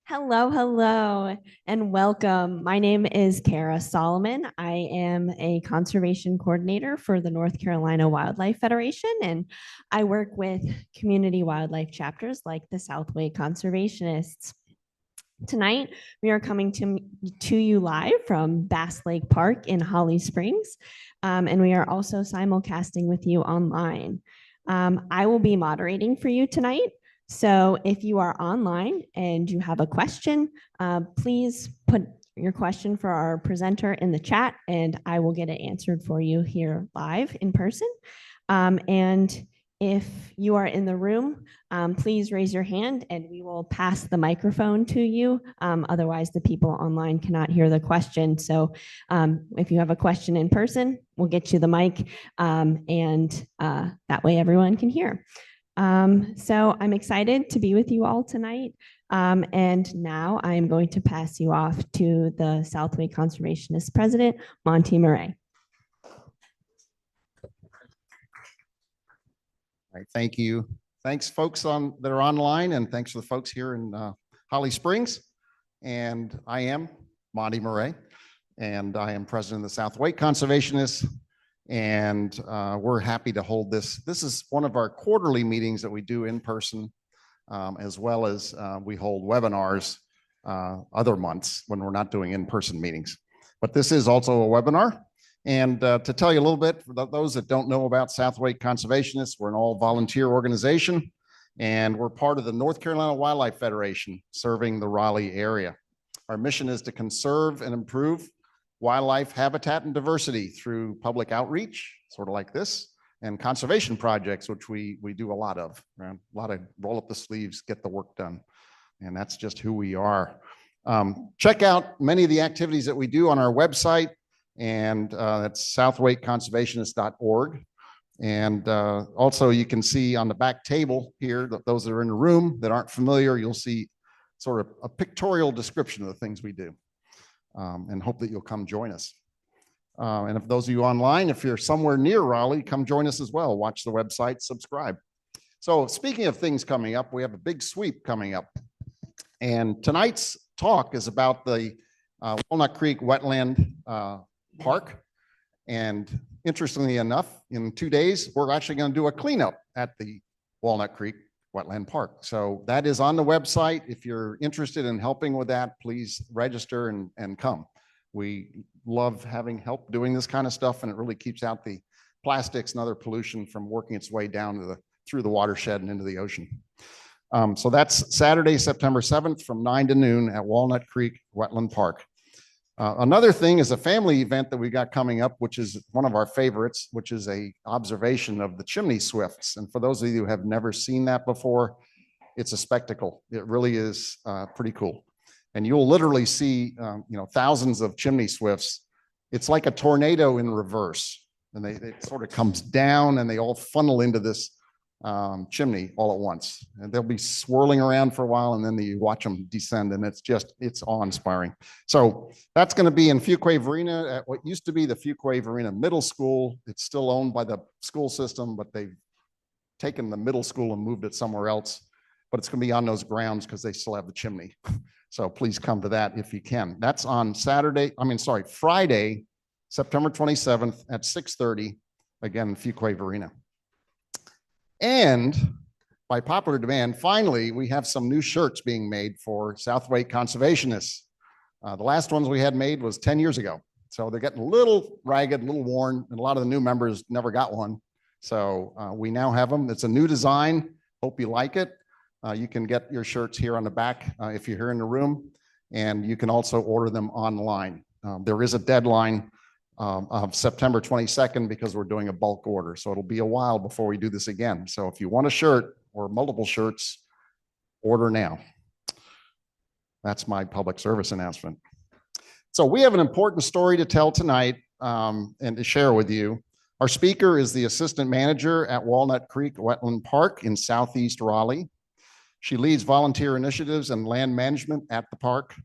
Hello, hello, and welcome. My name is Kara Solomon. I am a conservation coordinator for the North Carolina Wildlife Federation, and I work with community wildlife chapters like the Southway Conservationists. Tonight, we are coming to you live from Bass Lake Park in Holly Springs, and we are also simulcasting with you online. I will be moderating for you tonight. So if you are online and you have a question, please put your question for our presenter in the chat and I will get it answered for you here live in person. And if you are in the room, please raise your hand and we will pass the microphone to you. Otherwise, the people online cannot hear the question. So if you have a question in person, we'll get you the mic and that way everyone can hear. So I'm excited to be with you all tonight. And now I'm going to pass you off to the Southway Conservationist President, Monty Murray. All right, thank you. Thanks, folks that are online, and thanks to the folks here in Holly Springs. And I am Monty Murray, and I am president of the Southway Conservationists. And we're happy to hold this. This is one of our quarterly meetings that we do in person, as well as we hold webinars other months when we're not doing in-person meetings. But this is also a webinar. And to tell you a little bit, for those that don't know about Southway Conservationists, we're an all-volunteer organization, and we're part of the North Carolina Wildlife Federation, serving the Raleigh area. Our mission is to conserve and improve wildlife habitat and diversity through public outreach, sort of like this, and conservation projects, which we do a lot of. A lot of roll up the sleeves, get the work done. And that's just who we are. Check out many of the activities that we do on our website, and that's southwayconservationist.org. And also you can see on the back table here, those that are in the room that aren't familiar, you'll see sort of a pictorial description of the things we do. And hope that you'll come join us. And if those of you online, if you're somewhere near Raleigh, come join us as well. Watch the website, subscribe. So speaking of things coming up, we have a big sweep coming up. And tonight's talk is about the Walnut Creek Wetland Park. And interestingly enough, in 2 days, we're actually going to do a cleanup at the Walnut Creek Wetland Park. So that is on the website. If you're interested in helping with that, please register and come. We love having help doing this kind of stuff, and it really keeps out the plastics and other pollution from working its way down to through the watershed and into the ocean. So that's Saturday, September 7th from 9 to noon at Walnut Creek Wetland Park. Another thing is a family event that we got coming up, which is one of our favorites, which is a observation of the chimney swifts. And for those of you who have never seen that before, it's a spectacle. It really is pretty cool. And you'll literally see, thousands of chimney swifts. It's like a tornado in reverse. And it sort of comes down and they all funnel into this chimney all at once, and they'll be swirling around for a while, and then you watch them descend, and it's awe-inspiring. So that's going to be in Fuquay-Varina at what used to be the Fuquay-Varina Middle School. It's still owned by the school system, but they've taken the middle school and moved it somewhere else. But it's going to be on those grounds because they still have the chimney. So please come to that if you can. That's on Friday, September 27th at 6:30, again, Fuquay-Varina. And by popular demand, finally, we have some new shirts being made for Southway Conservationists. The last ones we had made was 10 years ago. So they're getting a little ragged, a little worn, and a lot of the new members never got one. So we now have them. It's a new design. Hope you like it. You can get your shirts here on the back if you're here in the room, and you can also order them online. There is a deadline of September 22nd because we're doing a bulk order. So it'll be a while before we do this again. So if you want a shirt or multiple shirts, order now. That's my public service announcement. So we have an important story to tell tonight and to share with you. Our speaker is the assistant manager at Walnut Creek Wetland Park in Southeast Raleigh. She leads volunteer initiatives and land management at the park.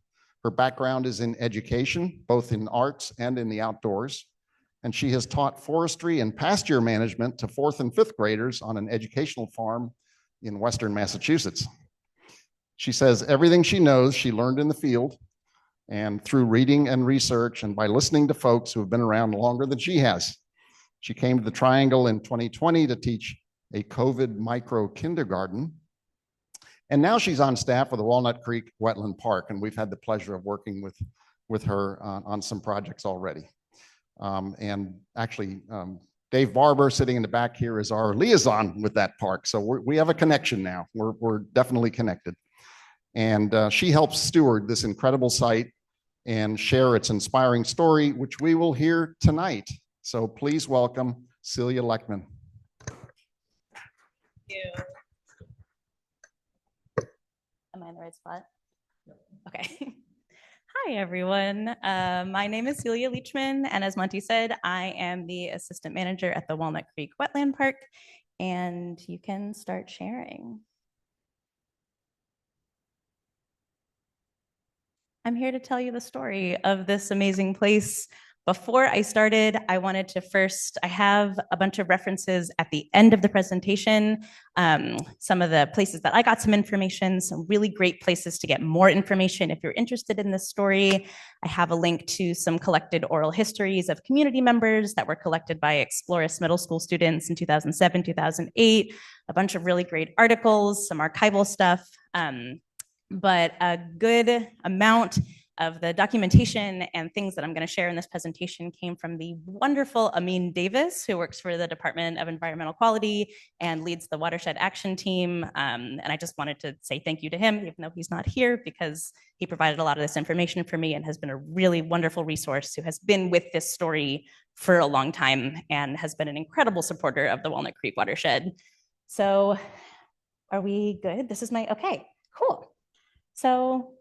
Her background is in education, both in arts and in the outdoors. And she has taught forestry and pasture management to 4th and 5th graders on an educational farm in Western Massachusetts. She says everything she knows, she learned in the field and through reading and research and by listening to folks who have been around longer than she has. She came to the Triangle in 2020 to teach a COVID micro kindergarten. And now she's on staff with the Walnut Creek Wetland Park, and we've had the pleasure of working with her on some projects already. And actually, Dave Barber, sitting in the back here, is our liaison with that park. So we have a connection now. We're definitely connected. And she helps steward this incredible site and share its inspiring story, which we will hear tonight. So please welcome Celia Lechtman. Thank you. Am I in the right spot? Okay. Hi, everyone. My name is Celia Lechtman, and as Monty said, I am the assistant manager at the Walnut Creek Wetland Park, and you can start sharing. I'm here to tell you the story of this amazing place. Before I started, I wanted to first, I have a bunch of references at the end of the presentation, some of the places that I got some information, some really great places to get more information if you're interested in this story. I have a link to some collected oral histories of community members that were collected by Exploris Middle School students in 2007, 2008, a bunch of really great articles, some archival stuff, but a good amount of the documentation and things that I'm going to share in this presentation came from the wonderful Amin Davis, who works for the Department of Environmental Quality and leads the Watershed Action Team. And I just wanted to say thank you to him, even though he's not here, because he provided a lot of this information for me and has been a really wonderful resource, who has been with this story for a long time and has been an incredible supporter of the Walnut Creek watershed. So are we good? This is my, okay, cool. So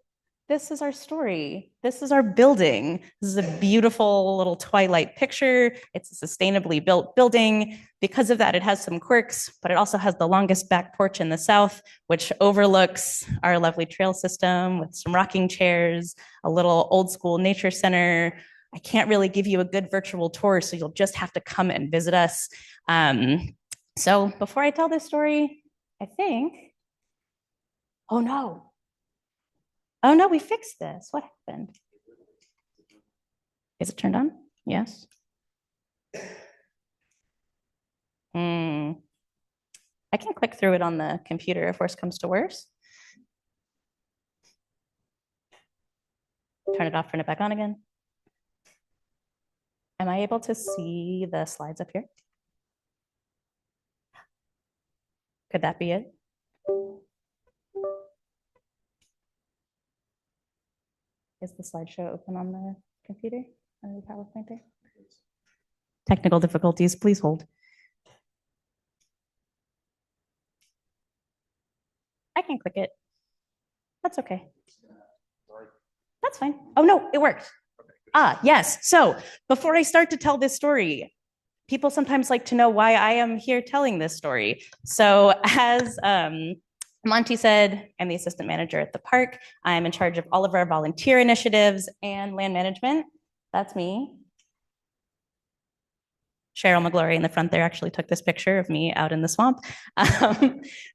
this is our story. This is our building. This is a beautiful little twilight picture. It's a sustainably built building. Because of that, it has some quirks, but it also has the longest back porch in the south, which overlooks our lovely trail system with some rocking chairs, a little old school nature center. I can't really give you a good virtual tour, so you'll just have to come and visit us. So before I tell this story, I think, oh no, we fixed this. What happened? Is it turned on? Yes. I can click through it on the computer if worse comes to worse. Turn it off, turn it back on again. Am I able to see the slides up here? Could that be it? Is the slideshow open on the computer, on the PowerPoint there? Technical difficulties, please hold. I can click it. That's okay. That's fine. Oh no, it worked. Ah, yes. So before I start to tell this story, people sometimes like to know why I am here telling this story. So as Monty said, I'm the assistant manager at the park. I'm in charge of all of our volunteer initiatives and land management. That's me. Cheryl McGlory in the front there actually took this picture of me out in the swamp.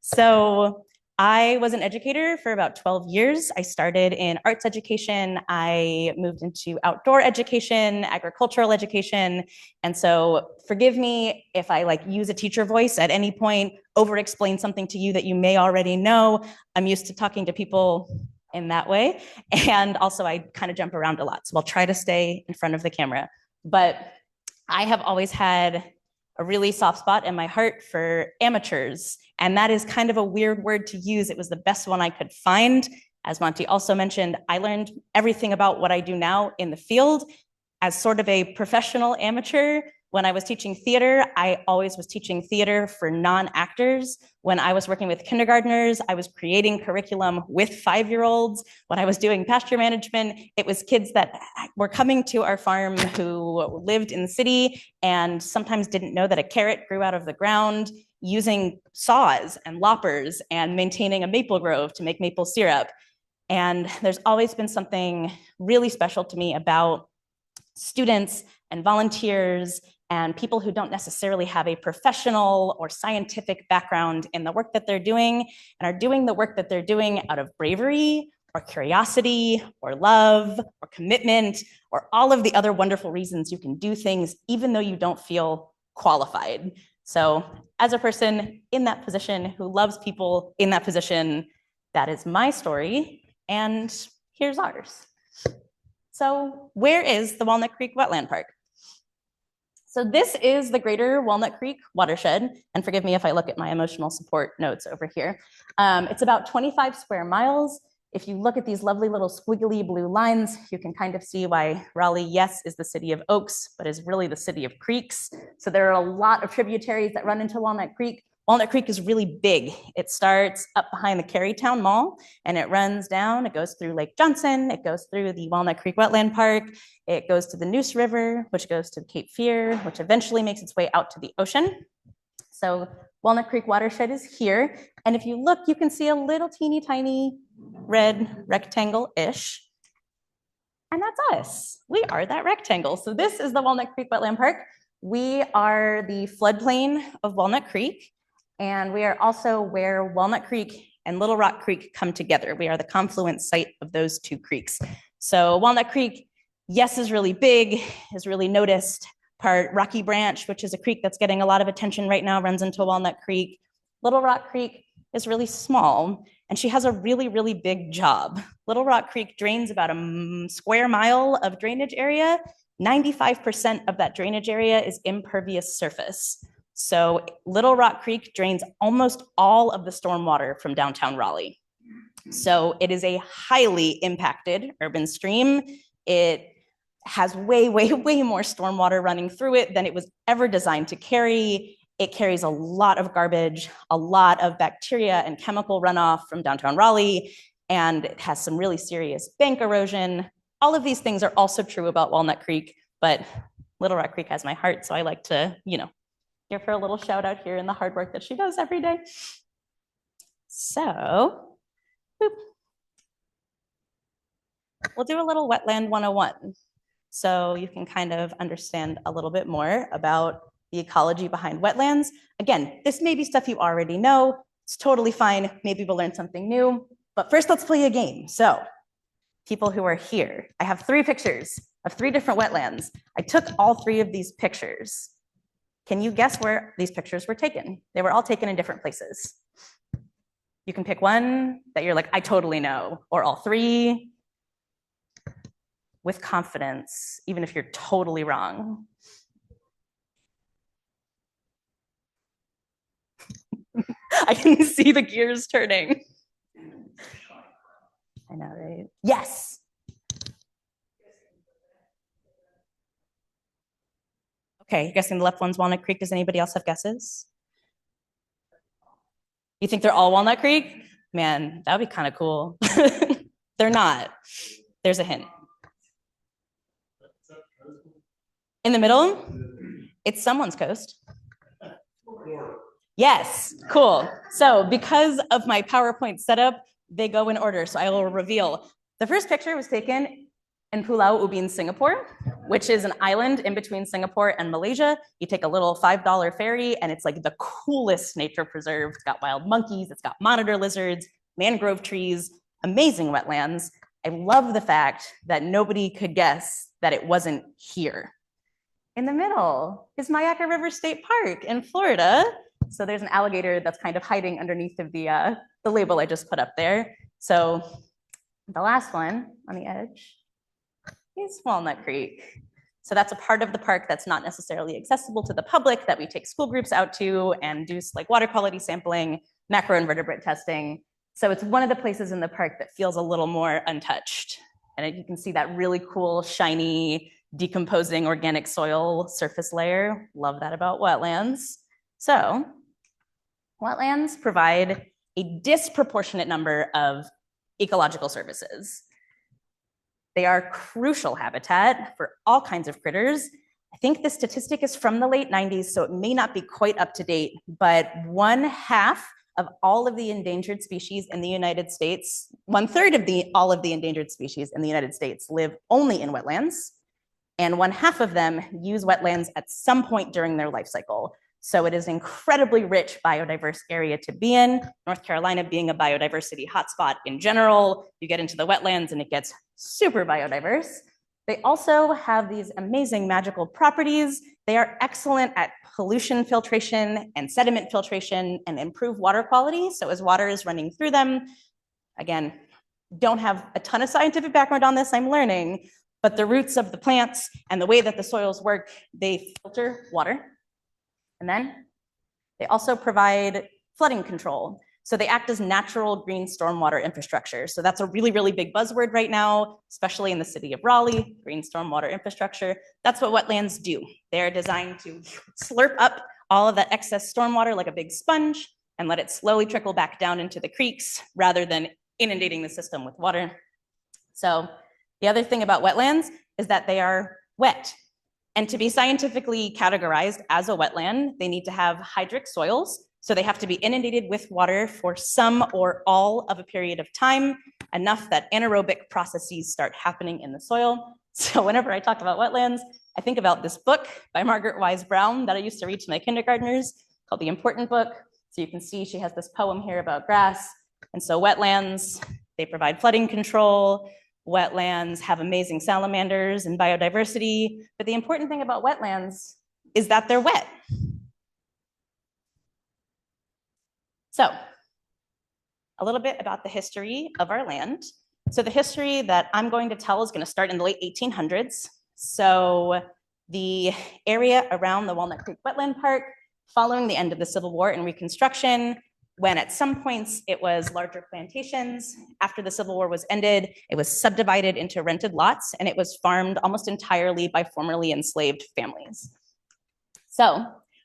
So I was an educator for about 12 years. I started in arts education. I moved into outdoor education, agricultural education. And so forgive me if I use a teacher voice at any point, over-explain something to you that you may already know. I'm used to talking to people in that way. And also I kind of jump around a lot. So I'll try to stay in front of the camera. But I have always had a really soft spot in my heart for amateurs. And that is kind of a weird word to use. It was the best one I could find. As Monty also mentioned, I learned everything about what I do now in the field as sort of a professional amateur. When I was teaching theater, I always was teaching theater for non-actors. When I was working with kindergartners, I was creating curriculum with 5-year-olds. When I was doing pasture management, it was kids that were coming to our farm who lived in the city and sometimes didn't know that a carrot grew out of the ground, using saws and loppers and maintaining a maple grove to make maple syrup. And there's always been something really special to me about students and volunteers and people who don't necessarily have a professional or scientific background in the work that they're doing and are doing the work that they're doing out of bravery or curiosity or love or commitment or all of the other wonderful reasons you can do things even though you don't feel qualified. So as a person in that position who loves people in that position, that is my story, and here's ours. So where is the Walnut Creek Wetland Park? So this is the greater Walnut Creek watershed, and forgive me if I look at my emotional support notes over here. It's about 25 square miles. If you look at these lovely little squiggly blue lines, you can kind of see why Raleigh, yes, is the city of oaks, but is really the city of creeks. So there are a lot of tributaries that run into Walnut Creek. Walnut Creek is really big. It starts up behind the Carytown Mall and it runs down, it goes through Lake Johnson, it goes through the Walnut Creek Wetland Park, it goes to the Neuse River, which goes to Cape Fear, which eventually makes its way out to the ocean. So Walnut Creek watershed is here. And if you look, you can see a little teeny tiny red rectangle-ish. And that's us. We are that rectangle. So this is the Walnut Creek Wetland Park. We are the floodplain of Walnut Creek. And we are also where Walnut Creek and Little Rock Creek come together. We are the confluence site of those two creeks. So Walnut Creek, yes, is really big, is really noticed. Part Rocky Branch, which is a creek that's getting a lot of attention right now, runs into Walnut Creek. Little Rock Creek is really small, and she has a really, really big job. Little Rock Creek drains about a square mile of drainage area. 95% of that drainage area is impervious surface. So Little Rock Creek drains almost all of the stormwater from downtown Raleigh. So it is a highly impacted urban stream. It has way, way, way more stormwater running through it than it was ever designed to carry. It carries a lot of garbage, a lot of bacteria and chemical runoff from downtown Raleigh, and it has some really serious bank erosion. All of these things are also true about Walnut Creek, but Little Rock Creek has my heart, so I like to, give her a little shout out here in the hard work that she does every day. So, boop. We'll do a little wetland 101. So you can kind of understand a little bit more about the ecology behind wetlands. Again, this may be stuff you already know. It's totally fine. Maybe we'll learn something new. But first, let's play a game. So people who are here, I have 3 pictures of 3 different wetlands. I took all 3 of these pictures. Can you guess where these pictures were taken? They were all taken in different places. You can pick one that you're like, I totally know, or all 3 with confidence, even if you're totally wrong. I can see the gears turning. I know, right? Yes. Okay, you're guessing the left one's Walnut Creek. Does anybody else have guesses? You think they're all Walnut Creek? Man, that would be kind of cool. They're not. There's a hint. In the middle? It's someone's coast. Yes, cool. So because of my PowerPoint setup, they go in order. So I will reveal. The first picture was taken in Pulau Ubin, Singapore, which is an island in between Singapore and Malaysia. You take a little $5 ferry and it's like the coolest nature preserve. It's got wild monkeys, it's got monitor lizards, mangrove trees, amazing wetlands. I love the fact that nobody could guess that it wasn't here. In the middle is Acre River State Park in Florida. So there's an alligator that's kind of hiding underneath of the label I just put up there. So the last one on the edge is Walnut Creek. So that's a part of the park that's not necessarily accessible to the public that we take school groups out to and do like water quality sampling, macroinvertebrate testing. So it's one of the places in the park that feels a little more untouched. And you can see that really cool, shiny, decomposing organic soil surface layer. Love that about wetlands. So wetlands provide a disproportionate number of ecological services. They are crucial habitat for all kinds of critters. I think the statistic is from the late 90s, so it may not be quite up to date, but 1/2 of all of the endangered species in the United States, 1/3 of all of the endangered species in the United States live only in wetlands. and 1/2 of them use wetlands at some point during their life cycle. So it is an incredibly rich biodiverse area to be in. North Carolina being a biodiversity hotspot in general, you get into the wetlands and it gets super biodiverse. They also have these amazing magical properties. They are excellent at pollution filtration and sediment filtration and improve water quality. So as water is running through them, again, don't have a ton of scientific background on this, I'm learning, but the roots of the plants and the way that the soils work, they filter water. And then they also provide flooding control. So they act as natural green stormwater infrastructure. So that's a really, really big buzzword right now, especially in the city of Raleigh, green stormwater infrastructure. That's what wetlands do. They're designed to slurp up all of that excess stormwater like a big sponge and let it slowly trickle back down into the creeks rather than inundating the system with water. So the other thing about wetlands is that they are wet. And to be scientifically categorized as a wetland, they need to have hydric soils. So they have to be inundated with water for some or all of a period of time, enough that anaerobic processes start happening in the soil. So whenever I talk about wetlands, I think about this book by Margaret Wise Brown that I used to read to my kindergartners called The Important Book. So you can see she has this poem here about grass. And so wetlands, they provide flooding control. Wetlands have amazing salamanders and biodiversity. But the important thing about wetlands is that they're wet. So a little bit about the history of our land. So the history that I'm going to tell is going to start in the late 1800s. So the area around the Walnut Creek Wetland Park, following the end of the Civil War and Reconstruction, when at some points it was larger plantations. After the Civil War was ended, it was subdivided into rented lots and it was farmed almost entirely by formerly enslaved families. So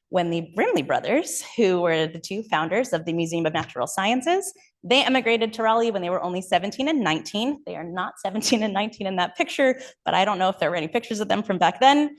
when the Brimley brothers, who were the two founders of the Museum of Natural Sciences, they emigrated to Raleigh when they were only 17 and 19. They are not 17 and 19 in that picture, but I don't know if there were any pictures of them from back then.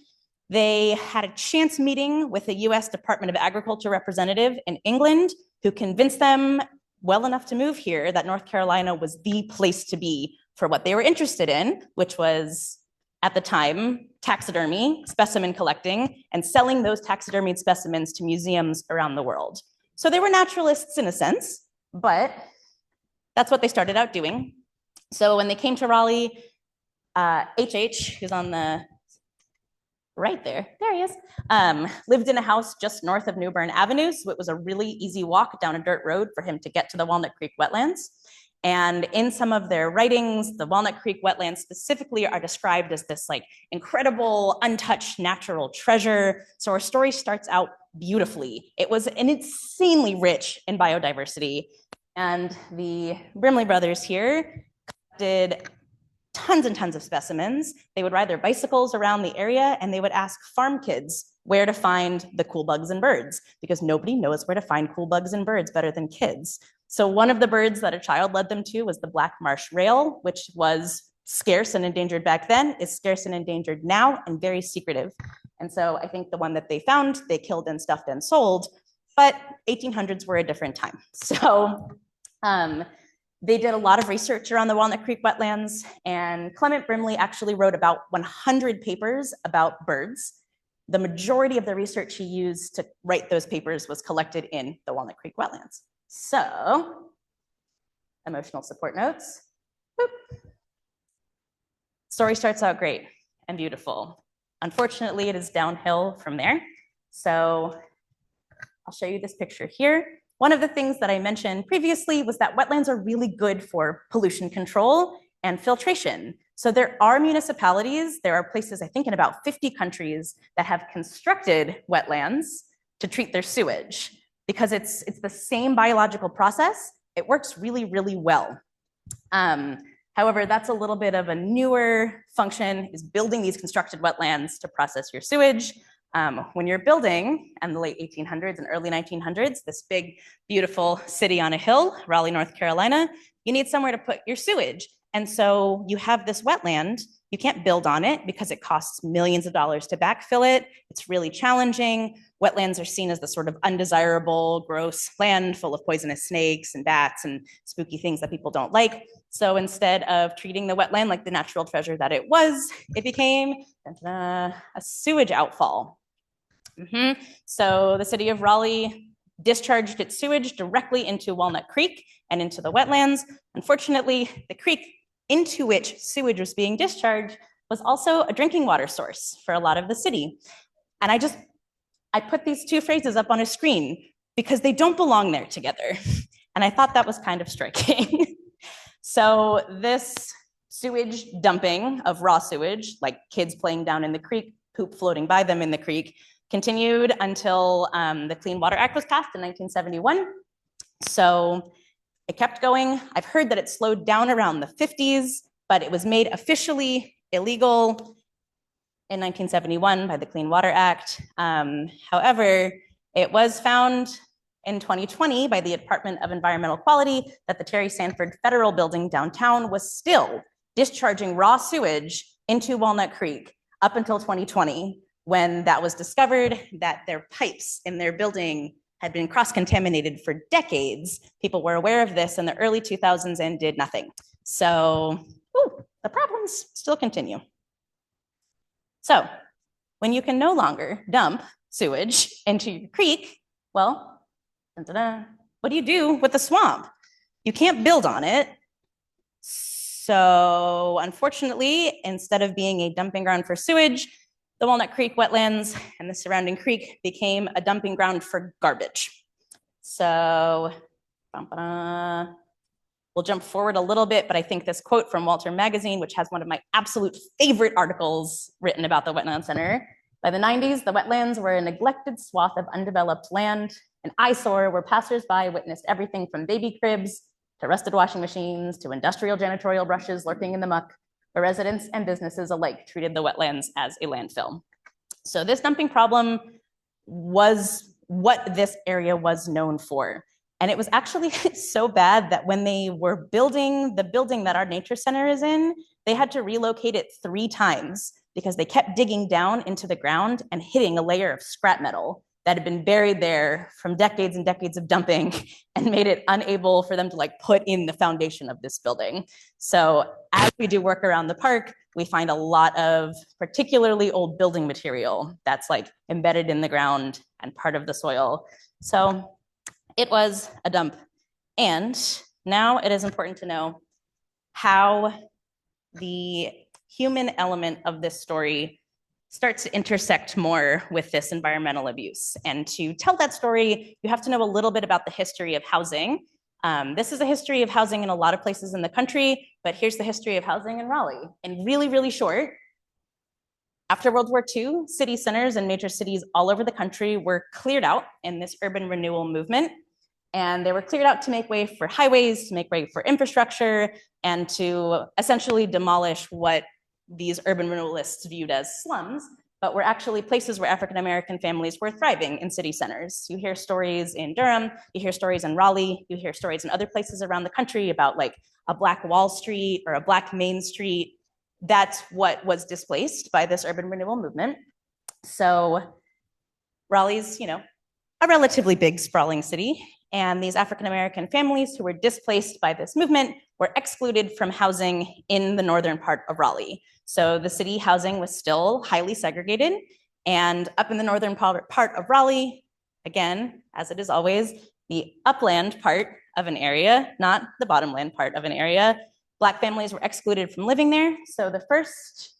They had a chance meeting with a US Department of Agriculture representative in England who convinced them well enough to move here that North Carolina was the place to be for what they were interested in, which was, at the time, taxidermy, specimen collecting, and selling those taxidermied specimens to museums around the world. So they were naturalists in a sense, but that's what they started out doing. So when they came to Raleigh, HH, who's on the right there he is, lived in a house just north of New Bern Avenue, so it was a really easy walk down a dirt road for him to get to the Walnut Creek wetlands. And in some of their writings, the Walnut Creek wetlands specifically are described as this like incredible, untouched natural treasure. So our story starts out beautifully. It was an insanely rich in biodiversity. And the Brimley brothers here did tons and tons of specimens. They would ride their bicycles around the area and they would ask farm kids where to find the cool bugs and birds, because nobody knows where to find cool bugs and birds better than kids. So one of the birds that a child led them to was the black marsh rail, which was scarce and endangered back then, is scarce and endangered now, and very secretive. And so I think the one that they found, they killed and stuffed and sold, but 1800s were a different time. So they did a lot of research around the Walnut Creek wetlands, and Clement Brimley actually wrote about 100 papers about birds. The majority of the research he used to write those papers was collected in the Walnut Creek wetlands. So, emotional support notes. Boop. Story starts out great and beautiful. Unfortunately, it is downhill from there. So I'll show you this picture here. One of the things that I mentioned previously was that wetlands are really good for pollution control and filtration. So there are municipalities, there are places, I think in about 50 countries, that have constructed wetlands to treat their sewage, because it's the same biological process. It works really, really well. However, that's a little bit of a newer function, is building these constructed wetlands to process your sewage. When you're building in the late 1800s and early 1900s, this big, beautiful city on a hill, Raleigh, North Carolina, you need somewhere to put your sewage. And so you have this wetland, You can't build on it because it costs millions of dollars to backfill it. It's really challenging. Wetlands are seen as the sort of undesirable, gross land full of poisonous snakes and bats and spooky things that people don't like. So instead of treating the wetland like the natural treasure that it was, it became a sewage outfall. So the city of Raleigh discharged its sewage directly into Walnut Creek and into the wetlands. Unfortunately, the creek into which sewage was being discharged was also a drinking water source for a lot of the city. And I put these two phrases up on a screen because they don't belong there together. And I thought that was kind of striking. So this sewage dumping of raw sewage, like kids playing down in the creek, poop floating by them in the creek, continued until the Clean Water Act was passed in 1971. So it kept going. I've heard that it slowed down around the 50s, but it was made officially illegal in 1971 by the Clean Water Act. However, it was found in 2020 by the Department of Environmental Quality that the Terry Sanford Federal Building downtown was still discharging raw sewage into Walnut Creek up until 2020, when that was discovered that their pipes in their building had been cross-contaminated for decades. People were aware of this in the early 2000s and did nothing. So the problems still continue. So when you can no longer dump sewage into your creek, well, what do you do with the swamp? You can't build on it. So unfortunately, instead of being a dumping ground for sewage, the Walnut Creek wetlands and the surrounding creek became a dumping ground for garbage. So we'll jump forward a little bit, but I think this quote from Walter Magazine, which has one of my absolute favorite articles written about the Wetland Center. By the 90s, the wetlands were a neglected swath of undeveloped land, an eyesore where passersby witnessed everything from baby cribs to rusted washing machines to industrial janitorial brushes lurking in the muck, where residents and businesses alike treated the wetlands as a landfill. So this dumping problem was what this area was known for. And it was actually so bad that when they were building the building that our nature center is in, they had to relocate it 3 times because they kept digging down into the ground and hitting a layer of scrap metal that had been buried there from decades and decades of dumping and made it unable for them to put in the foundation of this building. So as we do work around the park, we find a lot of particularly old building material that's embedded in the ground and part of the soil. So it was a dump. And now it is important to know how the human element of this story starts to intersect more with this environmental abuse. And to tell that story, you have to know a little bit about the history of housing. This is a history of housing in a lot of places in the country, but here's the history of housing in Raleigh. And really, really short, after World War II, city centers and major cities all over the country were cleared out in this urban renewal movement. And they were cleared out to make way for highways, to make way for infrastructure, and to essentially demolish what these urban renewalists viewed as slums, but were actually places where African-American families were thriving in city centers. You hear stories in Durham, you hear stories in Raleigh, you hear stories in other places around the country about a Black Wall Street or a Black Main Street. That's what was displaced by this urban renewal movement. So Raleigh's, a relatively big, sprawling city. And these African-American families who were displaced by this movement were excluded from housing in the northern part of Raleigh. So the city housing was still highly segregated. And up in the northern part of Raleigh, again, as it is always, the upland part of an area, not the bottomland part of an area, Black families were excluded from living there. So the first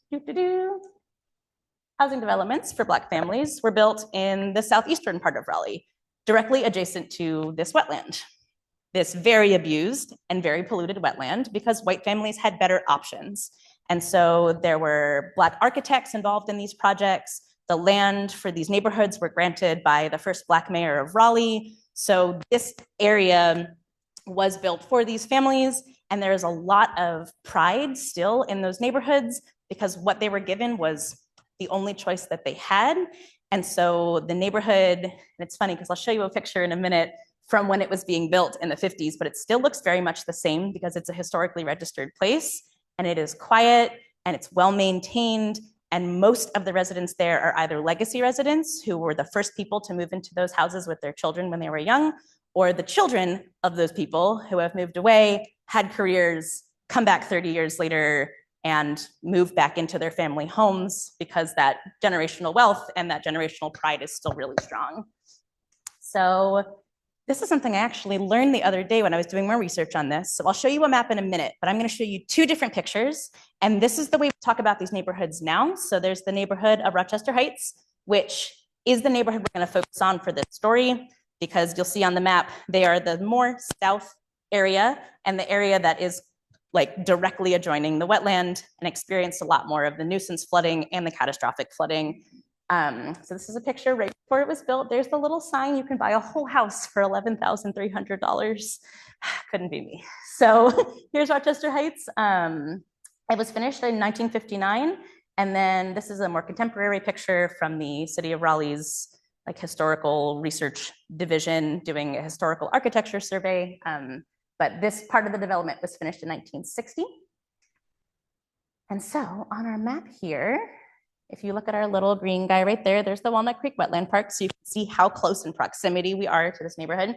housing developments for Black families were built in the southeastern part of Raleigh, directly adjacent to this wetland, this very abused and very polluted wetland, because white families had better options. And so there were Black architects involved in these projects. The land for these neighborhoods were granted by the first Black mayor of Raleigh. So this area was built for these families. And there is a lot of pride still in those neighborhoods because what they were given was the only choice that they had. And so the neighborhood, and it's funny because I'll show you a picture in a minute from when it was being built in the 50s, but it still looks very much the same because it's a historically registered place and it is quiet and it's well maintained. And most of the residents there are either legacy residents who were the first people to move into those houses with their children when they were young, or the children of those people who have moved away, had careers, come back 30 years later, and move back into their family homes because that generational wealth and that generational pride is still really strong. So this is something I actually learned the other day when I was doing more research on this. So I'll show you a map in a minute, but I'm going to show you two different pictures. And this is the way we talk about these neighborhoods now. So there's the neighborhood of Rochester Heights, which is the neighborhood we're going to focus on for this story, because you'll see on the map, they are the more south area and the area that is like directly adjoining the wetland and experienced a lot more of the nuisance flooding and the catastrophic flooding. So this is a picture right before it was built. There's the little sign, you can buy a whole house for $11,300. Couldn't be me. So here's Rochester Heights. It was finished in 1959. And then this is a more contemporary picture from the city of Raleigh's like historical research division doing a historical architecture survey. But this part of the development was finished in 1960. And so on our map here, if you look at our little green guy right there, there's the Walnut Creek Wetland Park. So you can see how close in proximity we are to this neighborhood.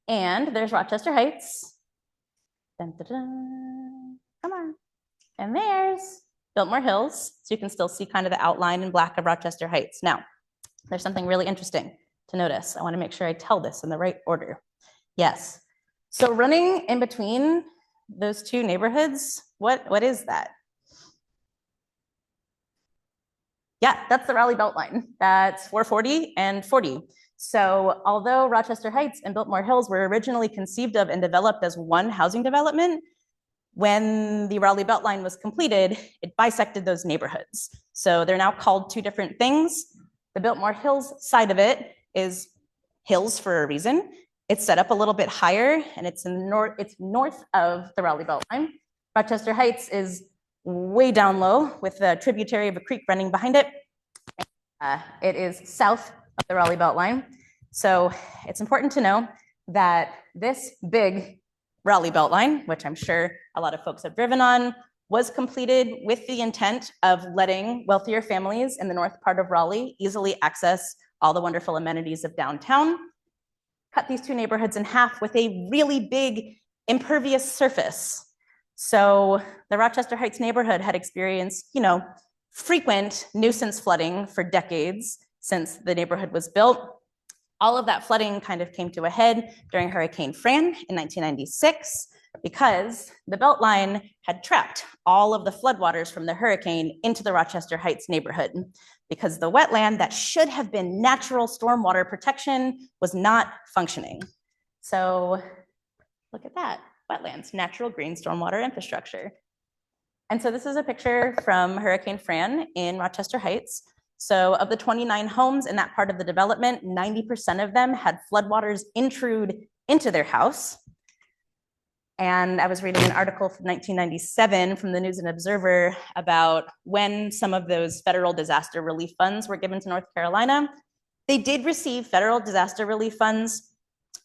And there's Rochester Heights. Dun, dun, dun. Come on. And there's Biltmore Hills. So you can still see kind of the outline in black of Rochester Heights. Now, there's something really interesting to notice. I want to make sure I tell this in the right order. Yes. So running in between those two neighborhoods, what is that? Yeah, that's the Raleigh Beltline. That's 440 and 40. So although Rochester Heights and Biltmore Hills were originally conceived of and developed as one housing development, when the Raleigh Beltline was completed, it bisected those neighborhoods. So they're now called two different things. The Biltmore Hills side of it is hills for a reason. It's set up a little bit higher, and it's north of the Raleigh Beltline. Rochester Heights is way down low with a tributary of a creek running behind it. It is south of the Raleigh Beltline. So it's important to know that this big Raleigh Beltline, which I'm sure a lot of folks have driven on, was completed with the intent of letting wealthier families in the north part of Raleigh easily access all the wonderful amenities of downtown. Cut these two neighborhoods in half with a really big impervious surface. So the Rochester Heights neighborhood had experienced, frequent nuisance flooding for decades since the neighborhood was built. All of that flooding kind of came to a head during Hurricane Fran in 1996 because the Beltline had trapped all of the floodwaters from the hurricane into the Rochester Heights neighborhood because the wetland that should have been natural stormwater protection was not functioning. So look at that, wetlands, natural green stormwater infrastructure. And so this is a picture from Hurricane Fran in Rochester Heights. So of the 29 homes in that part of the development, 90% of them had floodwaters intrude into their house. And I was reading an article from 1997 from the News and Observer about when some of those federal disaster relief funds were given to North Carolina. They did receive federal disaster relief funds.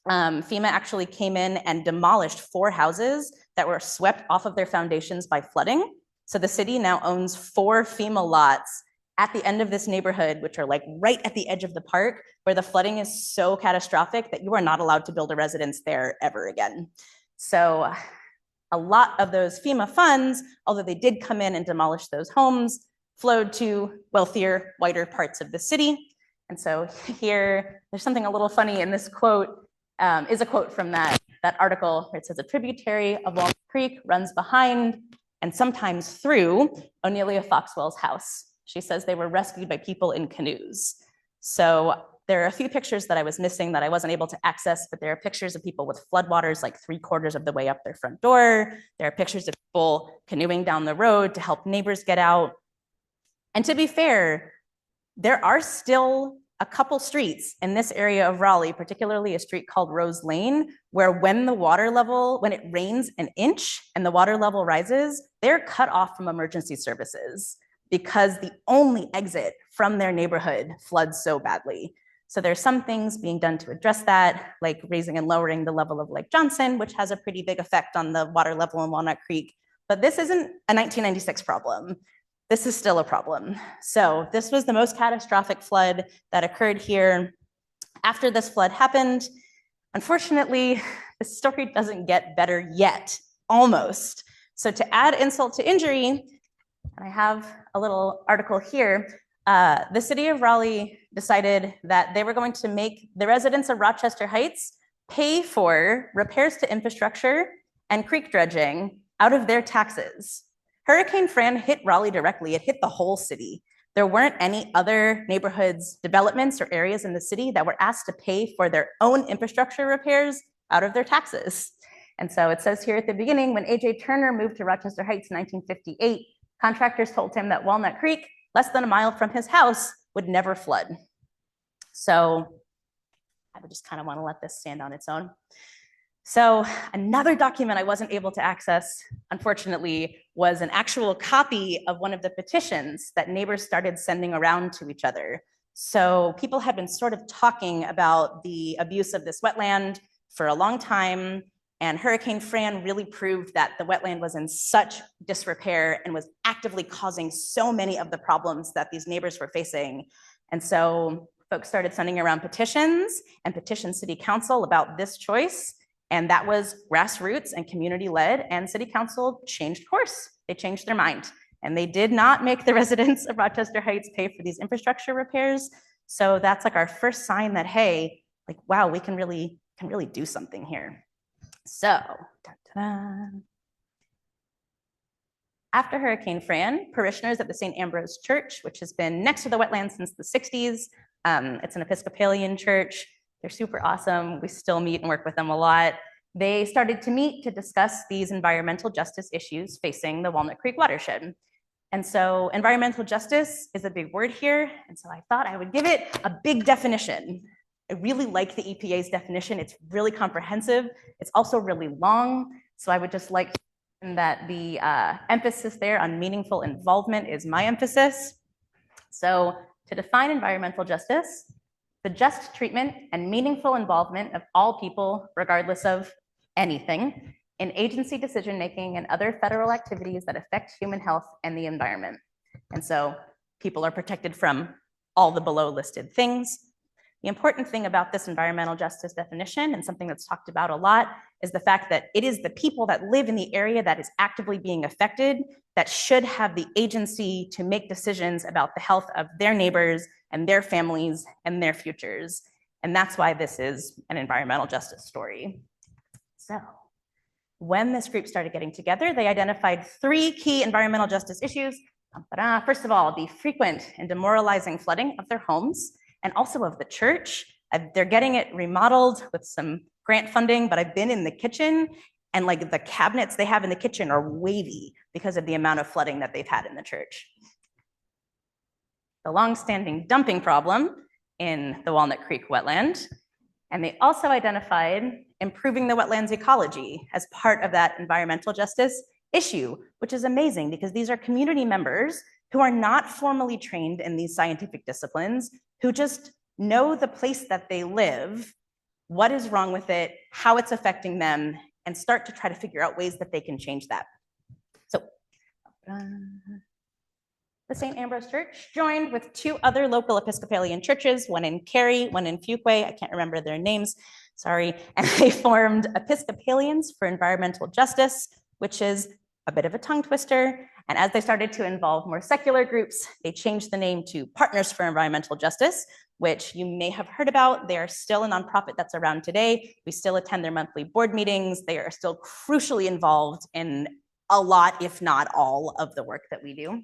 FEMA actually came in and demolished 4 houses that were swept off of their foundations by flooding. So the city now owns 4 FEMA lots at the end of this neighborhood, which are like right at the edge of the park, where the flooding is so catastrophic that you are not allowed to build a residence there ever again. So a lot of those FEMA funds, although they did come in and demolish those homes, flowed to wealthier, whiter parts of the city. And so here, there's something a little funny in this quote, is a quote from that article where it says, a tributary of Walnut Creek runs behind and sometimes through Onelia Foxwell's house. She says they were rescued by people in canoes. So there are a few pictures that I was missing that I wasn't able to access, but there are pictures of people with floodwaters like 3/4 of the way up their front door. There are pictures of people canoeing down the road to help neighbors get out. And to be fair, there are still a couple streets in this area of Raleigh, particularly a street called Rose Lane, where when it rains an inch and the water level rises, they're cut off from emergency services because the only exit from their neighborhood floods so badly. So there's some things being done to address that, like raising and lowering the level of Lake Johnson, which has a pretty big effect on the water level in Walnut Creek. But this isn't a 1996 problem. this is still a problem. So this was the most catastrophic flood that occurred here. After this flood happened, unfortunately, the story doesn't get better yet, almost. So to add insult to injury, and I have a little article here, the city of Raleigh decided that they were going to make the residents of Rochester Heights pay for repairs to infrastructure and creek dredging out of their taxes. Hurricane Fran hit Raleigh directly. It hit the whole city. There weren't any other neighborhoods, developments, or areas in the city that were asked to pay for their own infrastructure repairs out of their taxes. And so it says here at the beginning, when A.J. Turner moved to Rochester Heights in 1958, contractors told him that Walnut Creek, less than a mile from his house, would never flood. So I would just kind of want to let this stand on its own. So another document I wasn't able to access, unfortunately, was an actual copy of one of the petitions that neighbors started sending around to each other. So people had been sort of talking about the abuse of this wetland for a long time, and Hurricane Fran really proved that the wetland was in such disrepair and was actively causing so many of the problems that these neighbors were facing. And so folks started sending around petitions and petitioned city council about this choice. And that was grassroots and community led, and city council changed course. They changed their mind, and they did not make the residents of Rochester Heights pay for these infrastructure repairs. So that's like our first sign that, hey, like, wow, we can really do something here. So, after Hurricane Fran, parishioners at the St. Ambrose Church, which has been next to the wetlands since the 60s, it's an Episcopalian church. They're super awesome. We still meet and work with them a lot. They started to meet to discuss these environmental justice issues facing the Walnut Creek watershed. And so environmental justice is a big word here. And so I thought I would give it a big definition. I really like the EPA's definition. It's really comprehensive. It's also really long. So I would just like that the emphasis there on meaningful involvement is my emphasis. So to define environmental justice, the just treatment and meaningful involvement of all people, regardless of anything, in agency decision-making and other federal activities that affect human health and the environment. And so people are protected from all the below listed things. The important thing about this environmental justice definition, and something that's talked about a lot, is the fact that it is the people that live in the area that is actively being affected that should have the agency to make decisions about the health of their neighbors and their families and their futures. And that's why this is an environmental justice story. So when this group started getting together, they identified 3 key environmental justice issues. First of all, the frequent and demoralizing flooding of their homes and also of the church. They're getting it remodeled with some grant funding, but I've been in the kitchen and like the cabinets they have in the kitchen are wavy because of the amount of flooding that they've had in the church. The longstanding dumping problem in the Walnut Creek wetland. And they also identified improving the wetlands ecology as part of that environmental justice issue, which is amazing because these are community members who are not formally trained in these scientific disciplines, who just know the place that they live, what is wrong with it, how it's affecting them, and start to try to figure out ways that they can change that. So the St. Ambrose Church joined with 2 other local Episcopalian churches, one in Cary, one in Fuquay, I can't remember their names, sorry, and they formed Episcopalians for Environmental Justice, which is a bit of a tongue twister. And as they started to involve more secular groups, they changed the name to Partners for Environmental Justice, which you may have heard about. They are still a nonprofit that's around today. We still attend their monthly board meetings. They are still crucially involved in a lot, if not all, of the work that we do.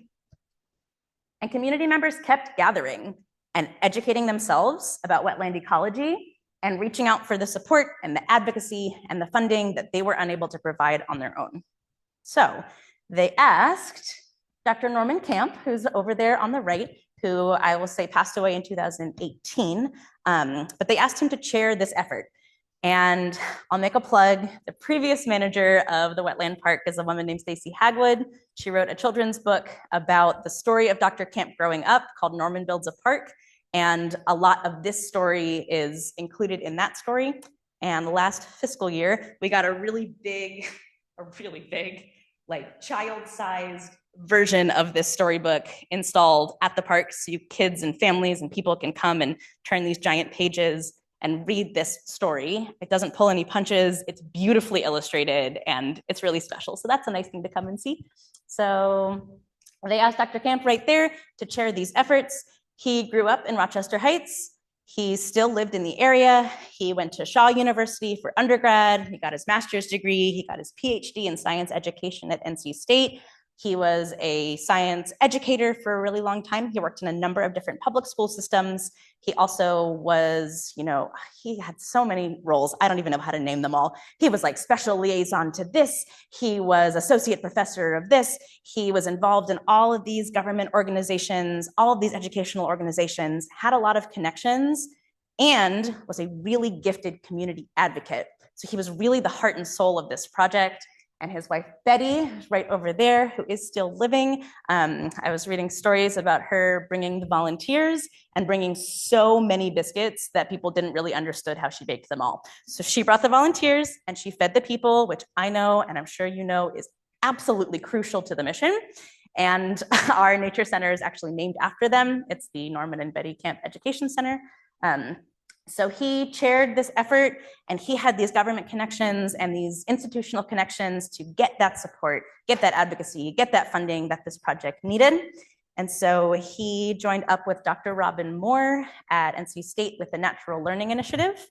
And community members kept gathering and educating themselves about wetland ecology and reaching out for the support and the advocacy and the funding that they were unable to provide on their own. So they asked Dr. Norman Camp, who's over there on the right, who I will say passed away in 2018, but they asked him to chair this effort. And I'll make a plug. The previous manager of the wetland park is a woman named Stacy Hagwood. She wrote a children's book about the story of Dr. Camp growing up called Norman Builds a Park. And a lot of this story is included in that story. And last fiscal year, we got a really big like child-sized version of this storybook installed at the park, so you kids and families and people can come and turn these giant pages and read this story. It doesn't pull any punches. It's beautifully illustrated and it's really special. So that's a nice thing to come and see. So they asked Dr. Camp right there to chair these efforts. He grew up in Rochester Heights. He still lived in the area. He went to Shaw University for undergrad. He got his master's degree. He got his PhD in science education at NC State. He was a science educator for a really long time. He worked in a number of different public school systems. He also was, he had so many roles. I don't even know how to name them all. He was like special liaison to this. He was associate professor of this. He was involved in all of these government organizations, all of these educational organizations, had a lot of connections, and was a really gifted community advocate. So he was really the heart and soul of this project. And his wife, Betty, right over there, who is still living. I was reading stories about her bringing the volunteers and bringing so many biscuits that people didn't really understood how she baked them all. So she brought the volunteers and she fed the people, which I know, and I'm sure you know, is absolutely crucial to the mission. And our nature center is actually named after them. It's the Norman and Betty Camp Education Center. So he chaired this effort, and he had these government connections and these institutional connections to get that support, get that advocacy, get that funding that this project needed. And so he joined up with Dr. Robin Moore at NC State with the Natural Learning Initiative,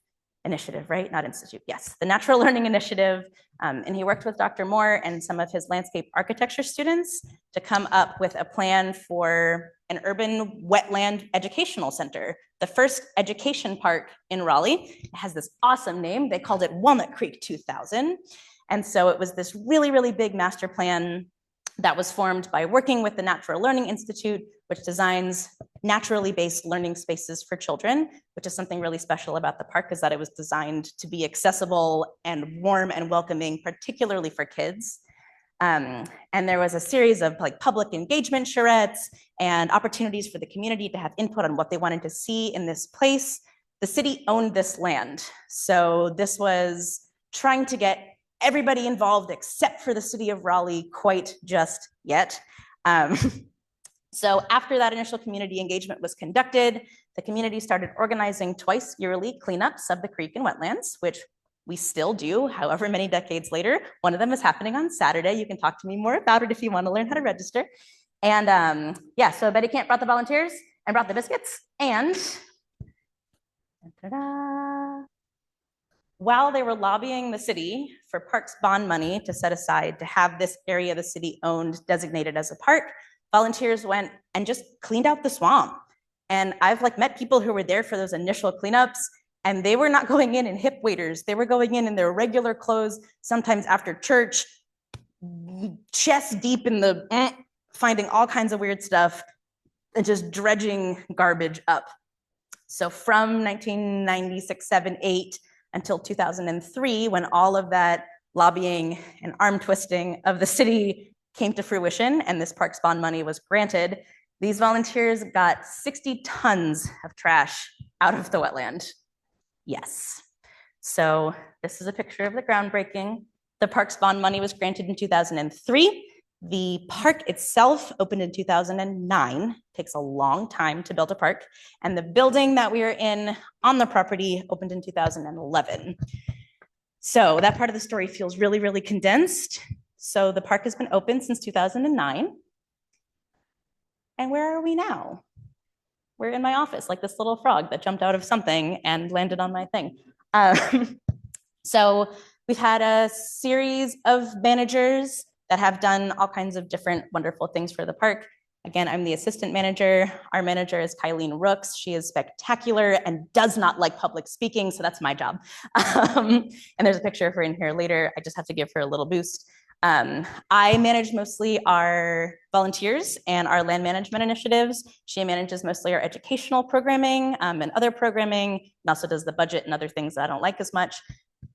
right? Not institute, yes, the Natural Learning Initiative. And he worked with Dr. Moore and some of his landscape architecture students to come up with a plan for an urban wetland educational center, the first education park in Raleigh. It has this awesome name. They called it Walnut Creek 2000. And so it was this really, really big master plan that was formed by working with the Natural Learning Institute, which designs naturally based learning spaces for children, which is something really special about the park, is that it was designed to be accessible and warm and welcoming, particularly for kids. And there was a series of like public engagement charrettes and opportunities for the community to have input on what they wanted to see in this place. The city owned this land. So this was trying to get everybody involved except for the city of Raleigh quite just yet. So after that initial community engagement was conducted, the community started organizing twice yearly cleanups of the creek and wetlands, which we still do, however many decades later. One of them is happening on Saturday. You can talk to me more about it if you want to learn how to register. And yeah, so Betty Camp brought the volunteers and brought the biscuits. And while they were lobbying the city for parks bond money to set aside to have this area the city owned designated as a park, volunteers went and just cleaned out the swamp. And I've like met people who were there for those initial cleanups, and they were not going in hip waders. They were going in their regular clothes, sometimes after church, chest deep in the, finding all kinds of weird stuff and just dredging garbage up. So from 1996, 7, 8 until 2003, when all of that lobbying and arm twisting of the city came to fruition and this parks bond money was granted, these volunteers got 60 tons of trash out of the wetland. Yes. So this is a picture of the groundbreaking. The parks bond money was granted in 2003. The park itself opened in 2009. Takes a long time to build a park. And the building that we are in on the property opened in 2011. So that part of the story feels really, really condensed. So the park has been open since 2009. And where are we now? We're in my office, like this little frog that jumped out of something and landed on my thing. So we've had a series of managers that have done all kinds of different wonderful things for the park. Again, I'm the assistant manager. Our manager is Kylene Rooks. She is spectacular and does not like public speaking, so that's my job. And there's a picture of her in here later. I just have to give her a little boost. I manage mostly our volunteers and our land management initiatives. She manages mostly our educational programming and other programming, and also does the budget and other things that I don't like as much.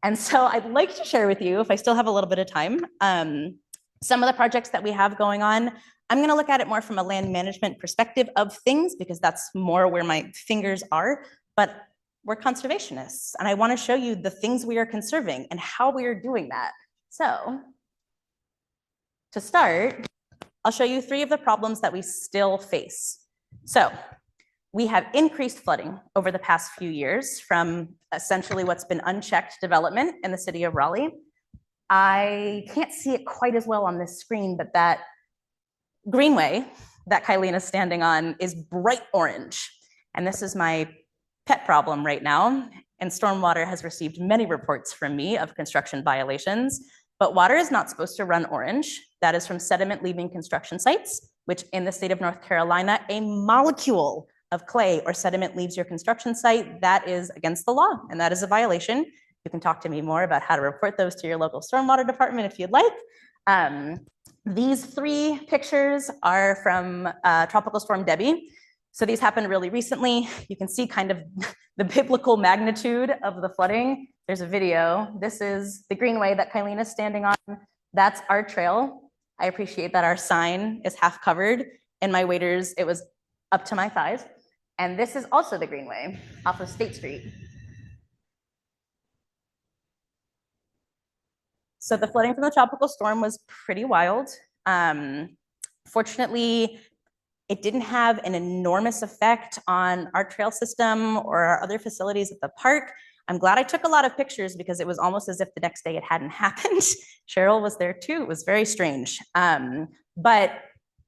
And so I'd like to share with you, if I still have a little bit of time, some of the projects that we have going on. I'm going to look at it more from a land management perspective of things, because that's more where my fingers are, but we're conservationists, and I want to show you the things we are conserving and how we are doing that. So to start, I'll show you 3 of the problems that we still face. So we have increased flooding over the past few years from essentially what's been unchecked development in the city of Raleigh. I can't see it quite as well on this screen, but that greenway that Kylene is standing on is bright orange. And this is my pet problem right now. And stormwater has received many reports from me of construction violations, but water is not supposed to run orange. That is from sediment leaving construction sites, which in the state of North Carolina, a molecule of clay or sediment leaves your construction site, that is against the law, and that is a violation. You can talk to me more about how to report those to your local stormwater department if you'd like. These 3 pictures are from Tropical Storm Debbie. So these happened really recently. You can see kind of the biblical magnitude of the flooding. There's a video. This is the greenway that Kylene is standing on. That's our trail. I appreciate that our sign is half covered. In my waders, it was up to my thighs. And this is also the greenway off of State Street. So the flooding from the tropical storm was pretty wild. Fortunately, it didn't have an enormous effect on our trail system or our other facilities at the park. I'm glad I took a lot of pictures because it was almost as if the next day it hadn't happened. Cheryl was there too. It was very strange. But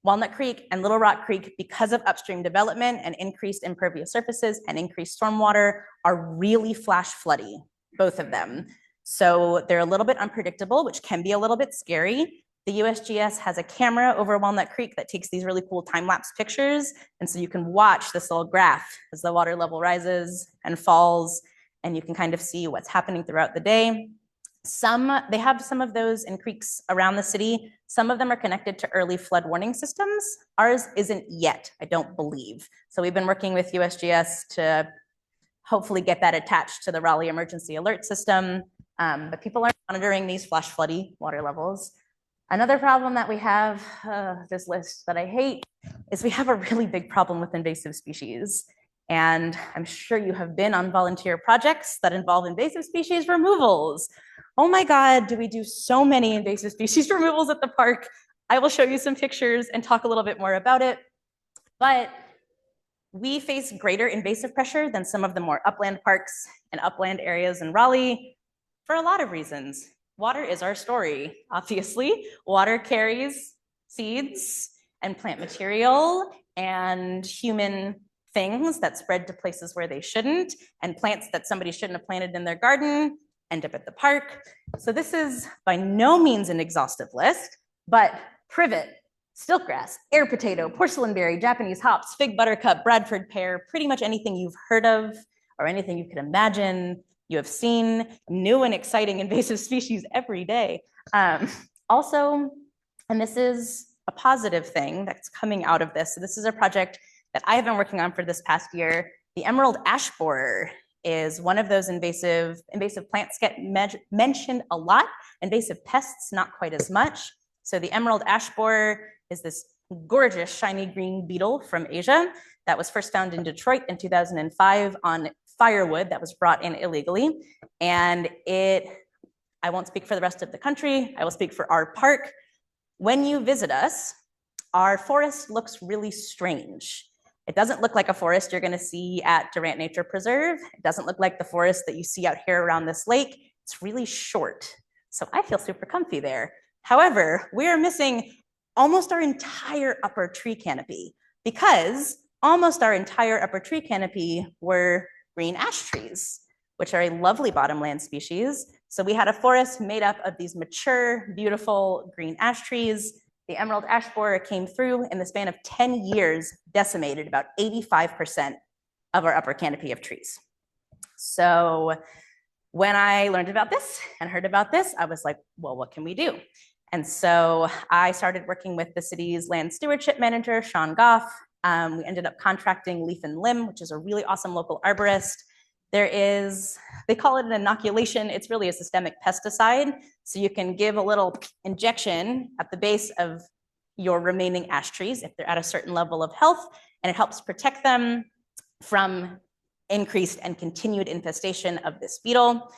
Walnut Creek and Little Rock Creek, because of upstream development and increased impervious surfaces and increased stormwater, are really flash floody, both of them. So they're a little bit unpredictable, which can be a little bit scary. The USGS has a camera over Walnut Creek that takes these really cool time-lapse pictures. And so you can watch this little graph as the water level rises and falls, and you can kind of see what's happening throughout the day. They have some of those in creeks around the city. Some of them are connected to early flood warning systems. Ours isn't yet, I don't believe. So we've been working with USGS to hopefully get that attached to the Raleigh Emergency Alert System. But people aren't monitoring these flash floody water levels. Another problem that we have, this list that I hate, is we have a really big problem with invasive species. And I'm sure you have been on volunteer projects that involve invasive species removals. Oh my God, do we do so many invasive species removals at the park? I will show you some pictures and talk a little bit more about it. But we face greater invasive pressure than some of the more upland parks and upland areas in Raleigh for a lot of reasons. Water is our story, obviously. Water carries seeds and plant material and human things that spread to places where they shouldn't, and plants that somebody shouldn't have planted in their garden end up at the park. So this is by no means an exhaustive list, but privet, stiltgrass, air potato, porcelain berry, Japanese hops, fig buttercup, Bradford pear, pretty much anything you've heard of or anything you could imagine. You have seen new and exciting invasive species every day. Also, and this is a positive thing that's coming out of this. So this is a project that I have been working on for this past year. The emerald ash borer is one of those invasive plants get mentioned a lot. Invasive pests, not quite as much. So the emerald ash borer is this gorgeous shiny green beetle from Asia that was first found in Detroit in 2005 on firewood that was brought in illegally. And I won't speak for the rest of the country, I will speak for our park. When you visit us, our forest looks really strange. It doesn't look like a forest you're gonna see at Durant Nature Preserve. It doesn't look like the forest that you see out here around this lake. It's really short. So I feel super comfy there. However, we are missing almost our entire upper tree canopy because almost our entire upper tree canopy were green ash trees, which are a lovely bottomland species. So we had a forest made up of these mature, beautiful green ash trees. The emerald ash borer came through in the span of 10 years, decimated about 85% of our upper canopy of trees. So when I learned about this and heard about this, I was like, well, what can we do? And so I started working with the city's land stewardship manager, Sean Goff. We ended up contracting Leaf and Limb, which is a really awesome local arborist. They call it an inoculation. It's really a systemic pesticide. So you can give a little injection at the base of your remaining ash trees if they're at a certain level of health, and it helps protect them from increased and continued infestation of this beetle.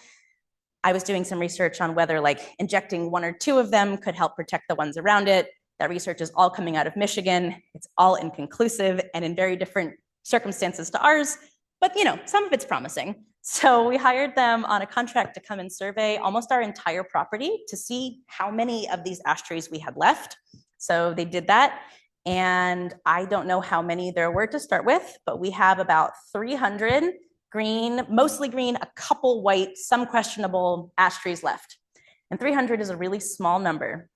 I was doing some research on whether like injecting 1 or 2 of them could help protect the ones around it. That research is all coming out of Michigan. It's all inconclusive and in very different circumstances to ours, but some of it's promising. So we hired them on a contract to come and survey almost our entire property to see how many of these ash trees we had left. So they did that. And I don't know how many there were to start with, but we have about 300 green, mostly green, a couple white, some questionable ash trees left. And 300 is a really small number.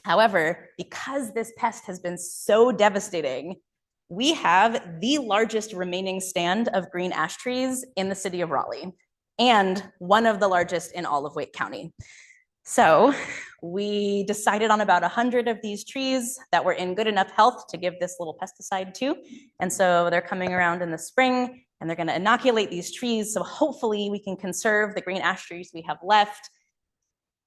However, because this pest has been so devastating, we have the largest remaining stand of green ash trees in the city of Raleigh, and one of the largest in all of Wake County. So we decided on about 100 of these trees that were in good enough health to give this little pesticide to. And so they're coming around in the spring and they're going to inoculate these trees. So hopefully we can conserve the green ash trees we have left.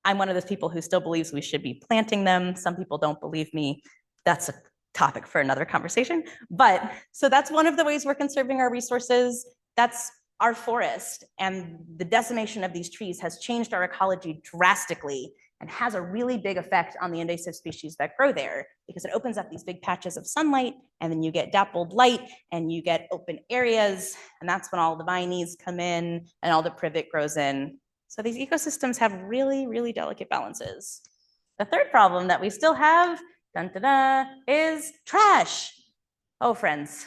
I'm one of those people who still believes we should be planting them. Some people don't believe me. That's a topic for another conversation. But so that's one of the ways we're conserving our resources. That's our forest, and the decimation of these trees has changed our ecology drastically and has a really big effect on the invasive species that grow there, because it opens up these big patches of sunlight, and then you get dappled light and you get open areas, and that's when all the vineys come in and all the privet grows in. So these ecosystems have really, really delicate balances. The third problem that we still have, dun, dun, dun, is trash. Oh, friends,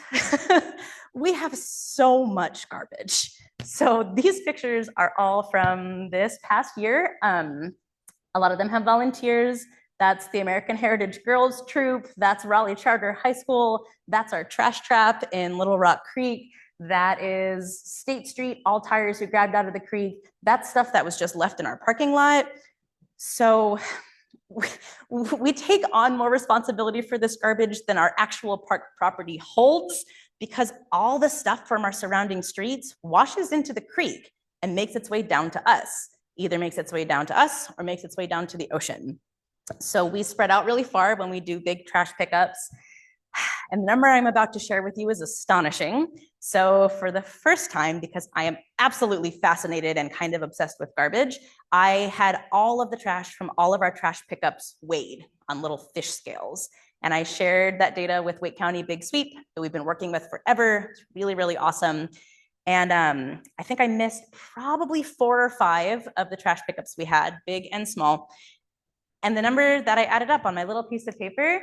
we have so much garbage. So these pictures are all from this past year. A lot of them have volunteers. That's the American Heritage Girls Troop. That's Raleigh Charter High School. That's our trash trap in Little Rock Creek. That is State Street, all tires who grabbed out of the creek. That's stuff that was just left in our parking lot. So we take on more responsibility for this garbage than our actual park property holds, because all the stuff from our surrounding streets washes into the creek and makes its way down to us. Either makes its way down to us or makes its way down to the ocean. So we spread out really far when we do big trash pickups. And the number I'm about to share with you is astonishing. So for the first time, because I am absolutely fascinated and kind of obsessed with garbage, I had all of the trash from all of our trash pickups weighed on little fish scales. And I shared that data with Wake County Big Sweep, that we've been working with forever. It's really, really awesome. And I think I missed probably 4 or 5 of the trash pickups we had, big and small. And the number that I added up on my little piece of paper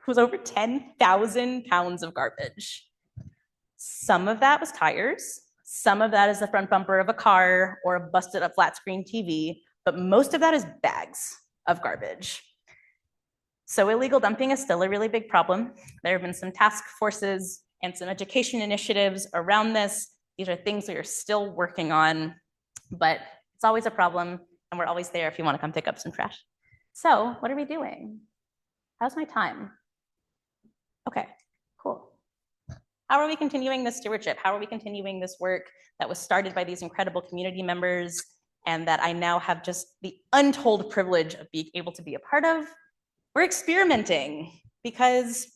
was over 10,000 pounds of garbage. Some of that was tires. Some of that is the front bumper of a car or a busted up flat screen TV, but most of that is bags of garbage. So illegal dumping is still a really big problem. There have been some task forces and some education initiatives around this. These are things we are still working on, but it's always a problem, and we're always there if you want to come pick up some trash. So what are we doing? How's my time? Okay, cool. How are we continuing this stewardship? How are we continuing this work that was started by these incredible community members and that I now have just the untold privilege of being able to be a part of? We're experimenting because,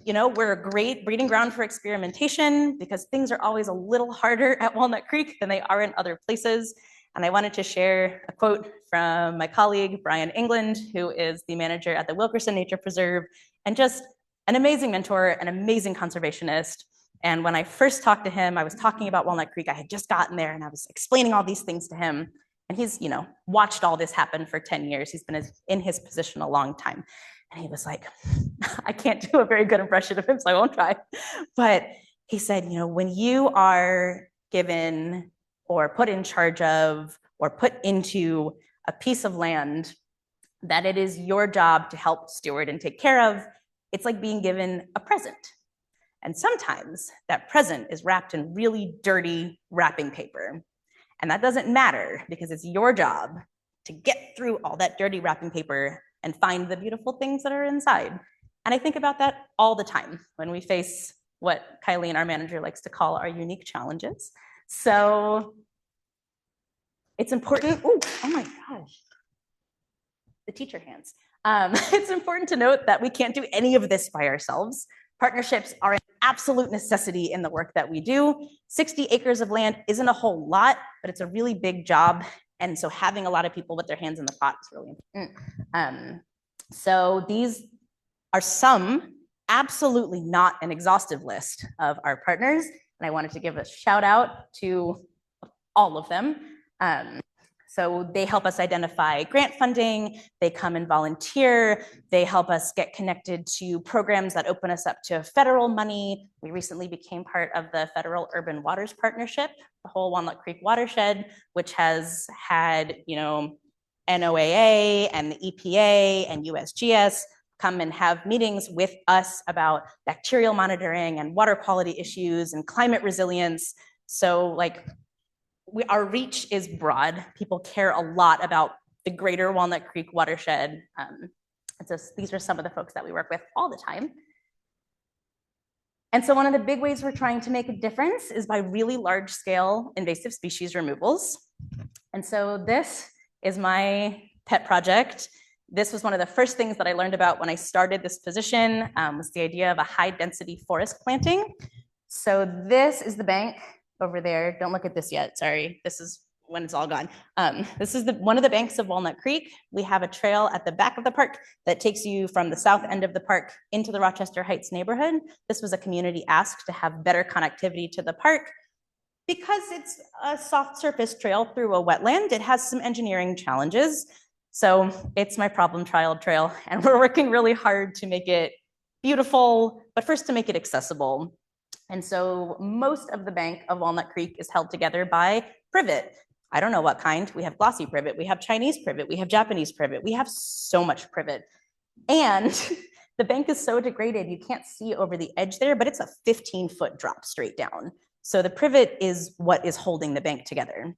we're a great breeding ground for experimentation, because things are always a little harder at Walnut Creek than they are in other places. And I wanted to share a quote from my colleague, Brian England, who is the manager at the Wilkerson Nature Preserve, and just an amazing mentor, an amazing conservationist. And when I first talked to him, I was talking about Walnut Creek. I had just gotten there and I was explaining all these things to him. And he's, watched all this happen for 10 years. He's been in his position a long time. And he was like, I can't do a very good impression of him, so I won't try. But he said, when you are given or put in charge of or put into a piece of land that it is your job to help steward and take care of, it's like being given a present. And sometimes that present is wrapped in really dirty wrapping paper. And that doesn't matter, because it's your job to get through all that dirty wrapping paper and find the beautiful things that are inside. And I think about that all the time when we face what Kylie, our manager, likes to call our unique challenges. So it's important. Oh my gosh. The teacher hands. It's important to note that we can't do any of this by ourselves. Partnerships are an absolute necessity in the work that we do. 60 acres of land isn't a whole lot, but it's a really big job. And so having a lot of people with their hands in the pot is really important. So these are some, absolutely not an exhaustive list of our partners. And I wanted to give a shout out to all of them. So they help us identify grant funding, they come and volunteer, they help us get connected to programs that open us up to federal money. We recently became part of the Federal Urban Waters Partnership, the whole Walnut Creek watershed, which has had, NOAA and the EPA and USGS come and have meetings with us about bacterial monitoring and water quality issues and climate resilience. So our reach is broad. People care a lot about the greater Walnut Creek watershed. These are some of the folks that we work with all the time. And so one of the big ways we're trying to make a difference is by really large scale invasive species removals. And so this is my pet project. This was one of the first things that I learned about when I started this position, was the idea of a high density forest planting. So this is the bank over there. Don't look at this yet, sorry. This is when it's all gone. This is one of the banks of Walnut Creek. We have a trail at the back of the park that takes you from the south end of the park into the Rochester Heights neighborhood. This was a community ask to have better connectivity to the park. Because it's a soft surface trail through a wetland, it has some engineering challenges. So it's my problem child trail, and we're working really hard to make it beautiful, but first to make it accessible. And so most of the bank of Walnut Creek is held together by privet. I don't know what kind. We have glossy privet, we have Chinese privet, we have Japanese privet, we have so much privet. And the bank is so degraded, you can't see over the edge there, but it's a 15-foot drop straight down. So the privet is what is holding the bank together.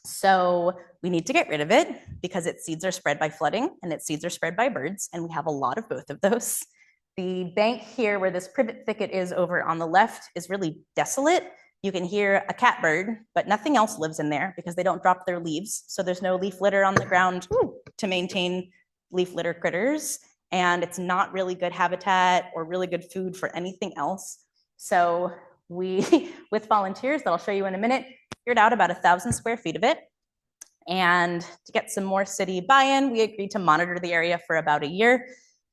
So we need to get rid of it because its seeds are spread by flooding and its seeds are spread by birds, and we have a lot of both of those. The bank here where this privet thicket is over on the left is really desolate. You can hear a catbird, but nothing else lives in there because they don't drop their leaves. So there's no leaf litter on the ground to maintain leaf litter critters. And it's not really good habitat or really good food for anything else. So we, with volunteers that I'll show you in a minute, cleared out about 1,000 square feet of it. And to get some more city buy-in, we agreed to monitor the area for about a year.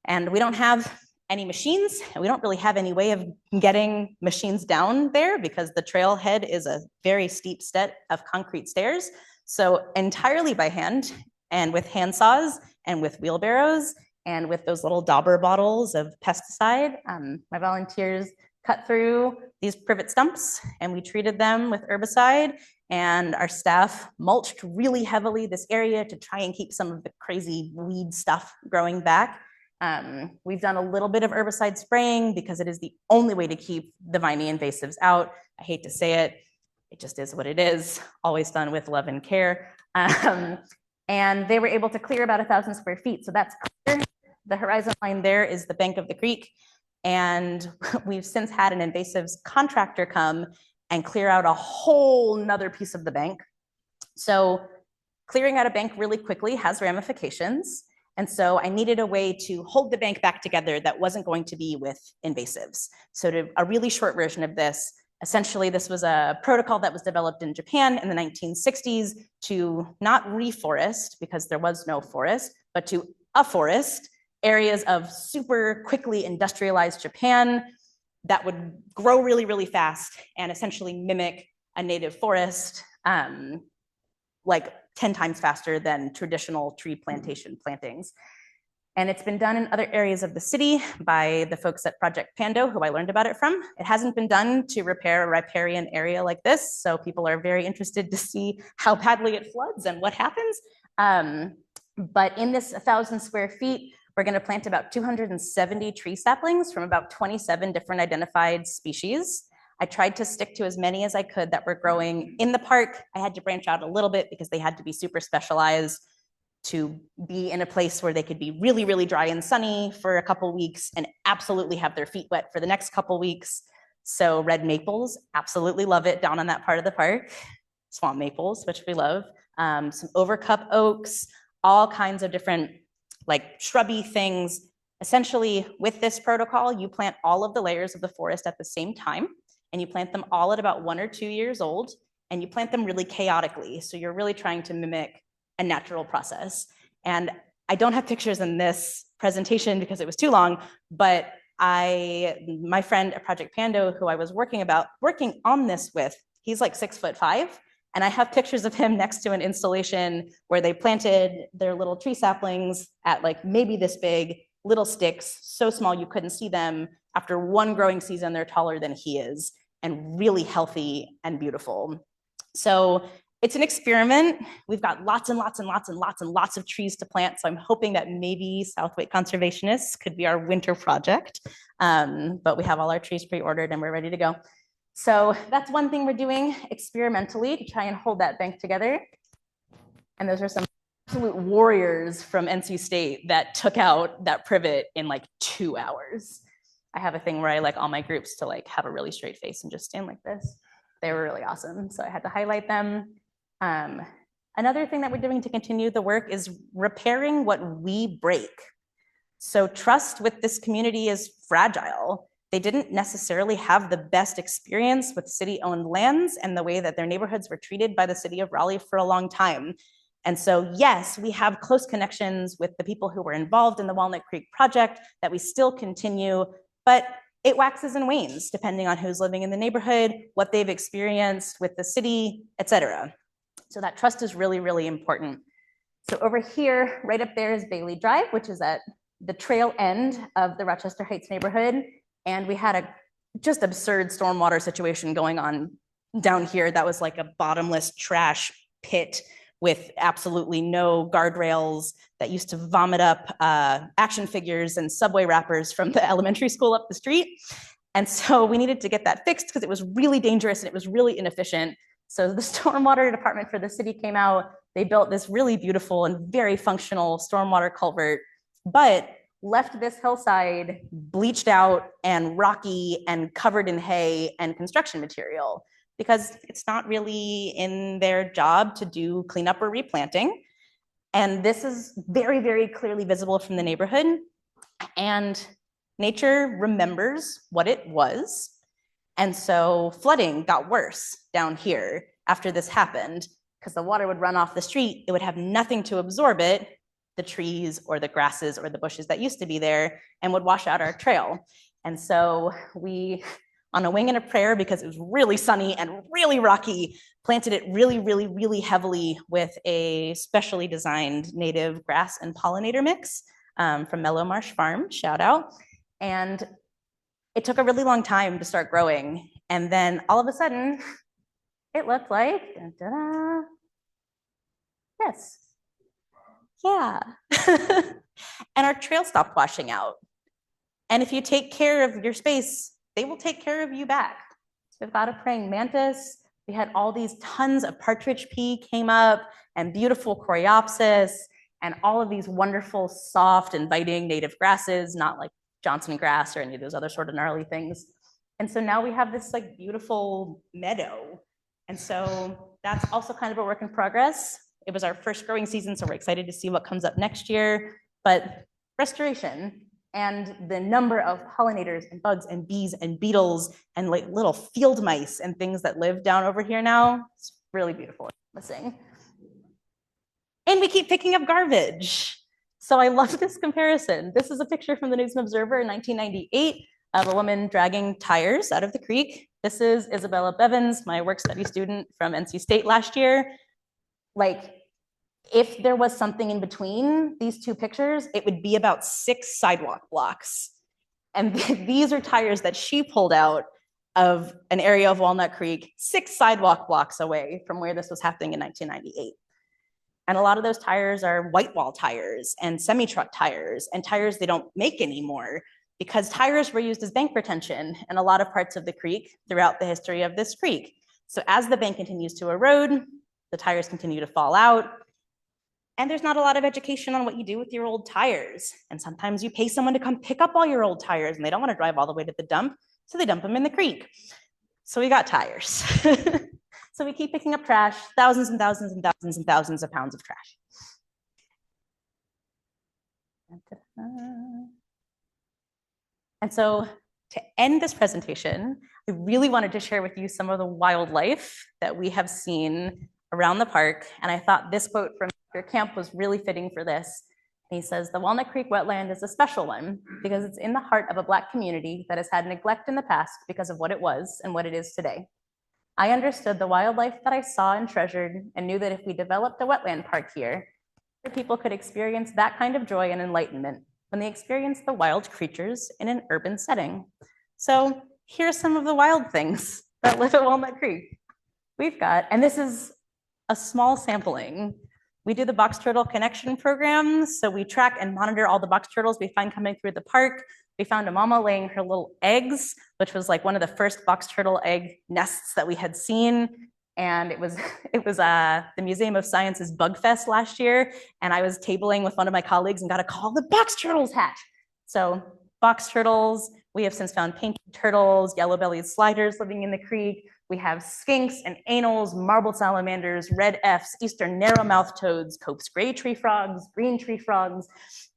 And we don't have any machines, and we don't really have any way of getting machines down there because the trailhead is a very steep set of concrete stairs. So entirely by hand and with hand saws and with wheelbarrows and with those little dauber bottles of pesticide, my volunteers cut through these privet stumps and we treated them with herbicide, and our staff mulched really heavily this area to try and keep some of the crazy weed stuff growing back. We've done a little bit of herbicide spraying because it is the only way to keep the viney invasives out. I hate to say it, it just is what it is, always done with love and care. And they were able to clear about 1,000 square feet. So that's clear. The horizon line there is the bank of the creek. And we've since had an invasives contractor come and clear out a whole nother piece of the bank. So clearing out a bank really quickly has ramifications. And so I needed a way to hold the bank back together that wasn't going to be with invasives. So a really short version of this, essentially this was a protocol that was developed in Japan in the 1960s to not reforest, because there was no forest, but to afforest areas of super quickly industrialized Japan that would grow really, really fast and essentially mimic a native forest, like 10 times faster than traditional tree plantation plantings. And it's been done in other areas of the city by the folks at Project Pando, who I learned about it from. It hasn't been done to repair a riparian area like this, so people are very interested to see how badly it floods and what happens. But in this 1,000 square feet, we're going to plant about 270 tree saplings from about 27 different identified species. I tried to stick to as many as I could that were growing in the park. I had to branch out a little bit because they had to be super specialized to be in a place where they could be really, really dry and sunny for a couple weeks and absolutely have their feet wet for the next couple weeks. So red maples, absolutely love it down on that part of the park. Swamp maples, which we love. Some overcup oaks, all kinds of different like shrubby things. Essentially, with this protocol, you plant all of the layers of the forest at the same time, and you plant them all at about 1 or 2 years old. and you plant them really chaotically. So you're really trying to mimic a natural process. And I don't have pictures in this presentation because it was too long, but my friend at Project Pando, who I was working on this with, he's like 6'5", and I have pictures of him next to an installation where they planted their little tree saplings at like maybe this big, little sticks, so small you couldn't see them. After one growing season, they're taller than he is and really healthy and beautiful. So it's an experiment. We've got lots and lots and lots and lots and lots of trees to plant. So I'm hoping that maybe Southwick Conservationists could be our winter project. But we have all our trees pre-ordered and we're ready to go. So that's one thing we're doing experimentally to try and hold that bank together. And those are some absolute warriors from NC State that took out that privet in like 2 hours. I have a thing where I like all my groups to like have a really straight face and just stand like this. They were really awesome. So I had to highlight them. Another thing that we're doing to continue the work is repairing what we break. So trust with this community is fragile. They didn't necessarily have the best experience with city-owned lands and the way that their neighborhoods were treated by the city of Raleigh for a long time. And so, yes, we have close connections with the people who were involved in the Walnut Creek project that we still continue, but it waxes and wanes depending on who's living in the neighborhood, what they've experienced with the city, et cetera. So that trust is really, really important. So over here, right up there is Bailey Drive, which is at the trail end of the Rochester Heights neighborhood. And we had a just absurd stormwater situation going on down here that was like a bottomless trash pit with absolutely no guardrails that used to vomit up action figures and subway wrappers from the elementary school up the street. And so we needed to get that fixed because it was really dangerous and it was really inefficient. So the stormwater department for the city came out, they built this really beautiful and very functional stormwater culvert, but left this hillside bleached out and rocky and covered in hay and construction material because it's not really in their job to do cleanup or replanting. And this is very, very clearly visible from the neighborhood. And nature remembers what it was. And so flooding got worse down here after this happened because the water would run off the street. It would have nothing to absorb it, the trees or the grasses or the bushes that used to be there, and would wash out our trail. And so we, on a wing and a prayer, because it was really sunny and really rocky, planted it really, really, really heavily with a specially designed native grass and pollinator mix from Mellow Marsh Farm, shout out. And it took a really long time to start growing. And then all of a sudden, it looked like, this. Yeah. And our trail stopped washing out. And if you take care of your space, they will take care of you back. We've got a praying mantis. We had all these tons of partridge pea came up and beautiful coreopsis and all of these wonderful, soft, inviting native grasses, not like Johnson grass or any of those other sort of gnarly things. And so now we have this like beautiful meadow. And so that's also kind of a work in progress. It was our first growing season, so we're excited to see what comes up next year. But restoration and the number of pollinators and bugs and bees and beetles and like little field mice and things that live down over here now, it's really beautiful. Missing. And we keep picking up garbage. So I love this comparison. This is a picture from the News and Observer in 1998 of a woman dragging tires out of the creek. This is Isabella Bevins, my work study student from NC State last year. Like, if there was something in between these two pictures, it would be about 6 sidewalk blocks. And these are tires that she pulled out of an area of Walnut Creek, 6 sidewalk blocks away from where this was happening in 1998. And a lot of those tires are white wall tires and semi-truck tires and tires they don't make anymore because tires were used as bank retention in a lot of parts of the creek throughout the history of this creek. So as the bank continues to erode, the tires continue to fall out. And there's not a lot of education on what you do with your old tires. And sometimes you pay someone to come pick up all your old tires and they don't want to drive all the way to the dump, so they dump them in the creek. So we got tires. So we keep picking up trash, thousands and thousands and thousands and thousands of pounds of trash. And so to end this presentation, I really wanted to share with you some of the wildlife that we have seen around the park. And I thought this quote from Dr. Camp was really fitting for this. He says, "The Walnut Creek wetland is a special one because it's in the heart of a Black community that has had neglect in the past because of what it was and what it is today. I understood the wildlife that I saw and treasured and knew that if we developed a wetland park here, people could experience that kind of joy and enlightenment when they experience the wild creatures in an urban setting." So here's some of the wild things that live at Walnut Creek. We've got, and this is a small sampling, we do the box turtle connection program. So we track and monitor all the box turtles we find coming through the park. We found a mama laying her little eggs, which was like one of the first box turtle egg nests that we had seen. And it was the Museum of Science's Bug Fest last year. And I was tabling with one of my colleagues and got a call, "The box turtles hatch." So box turtles, we have since found pinky turtles, yellow-bellied sliders living in the creek. We have skinks and anals, marbled salamanders, red Fs, eastern narrowmouth toads, Cope's gray tree frogs, green tree frogs,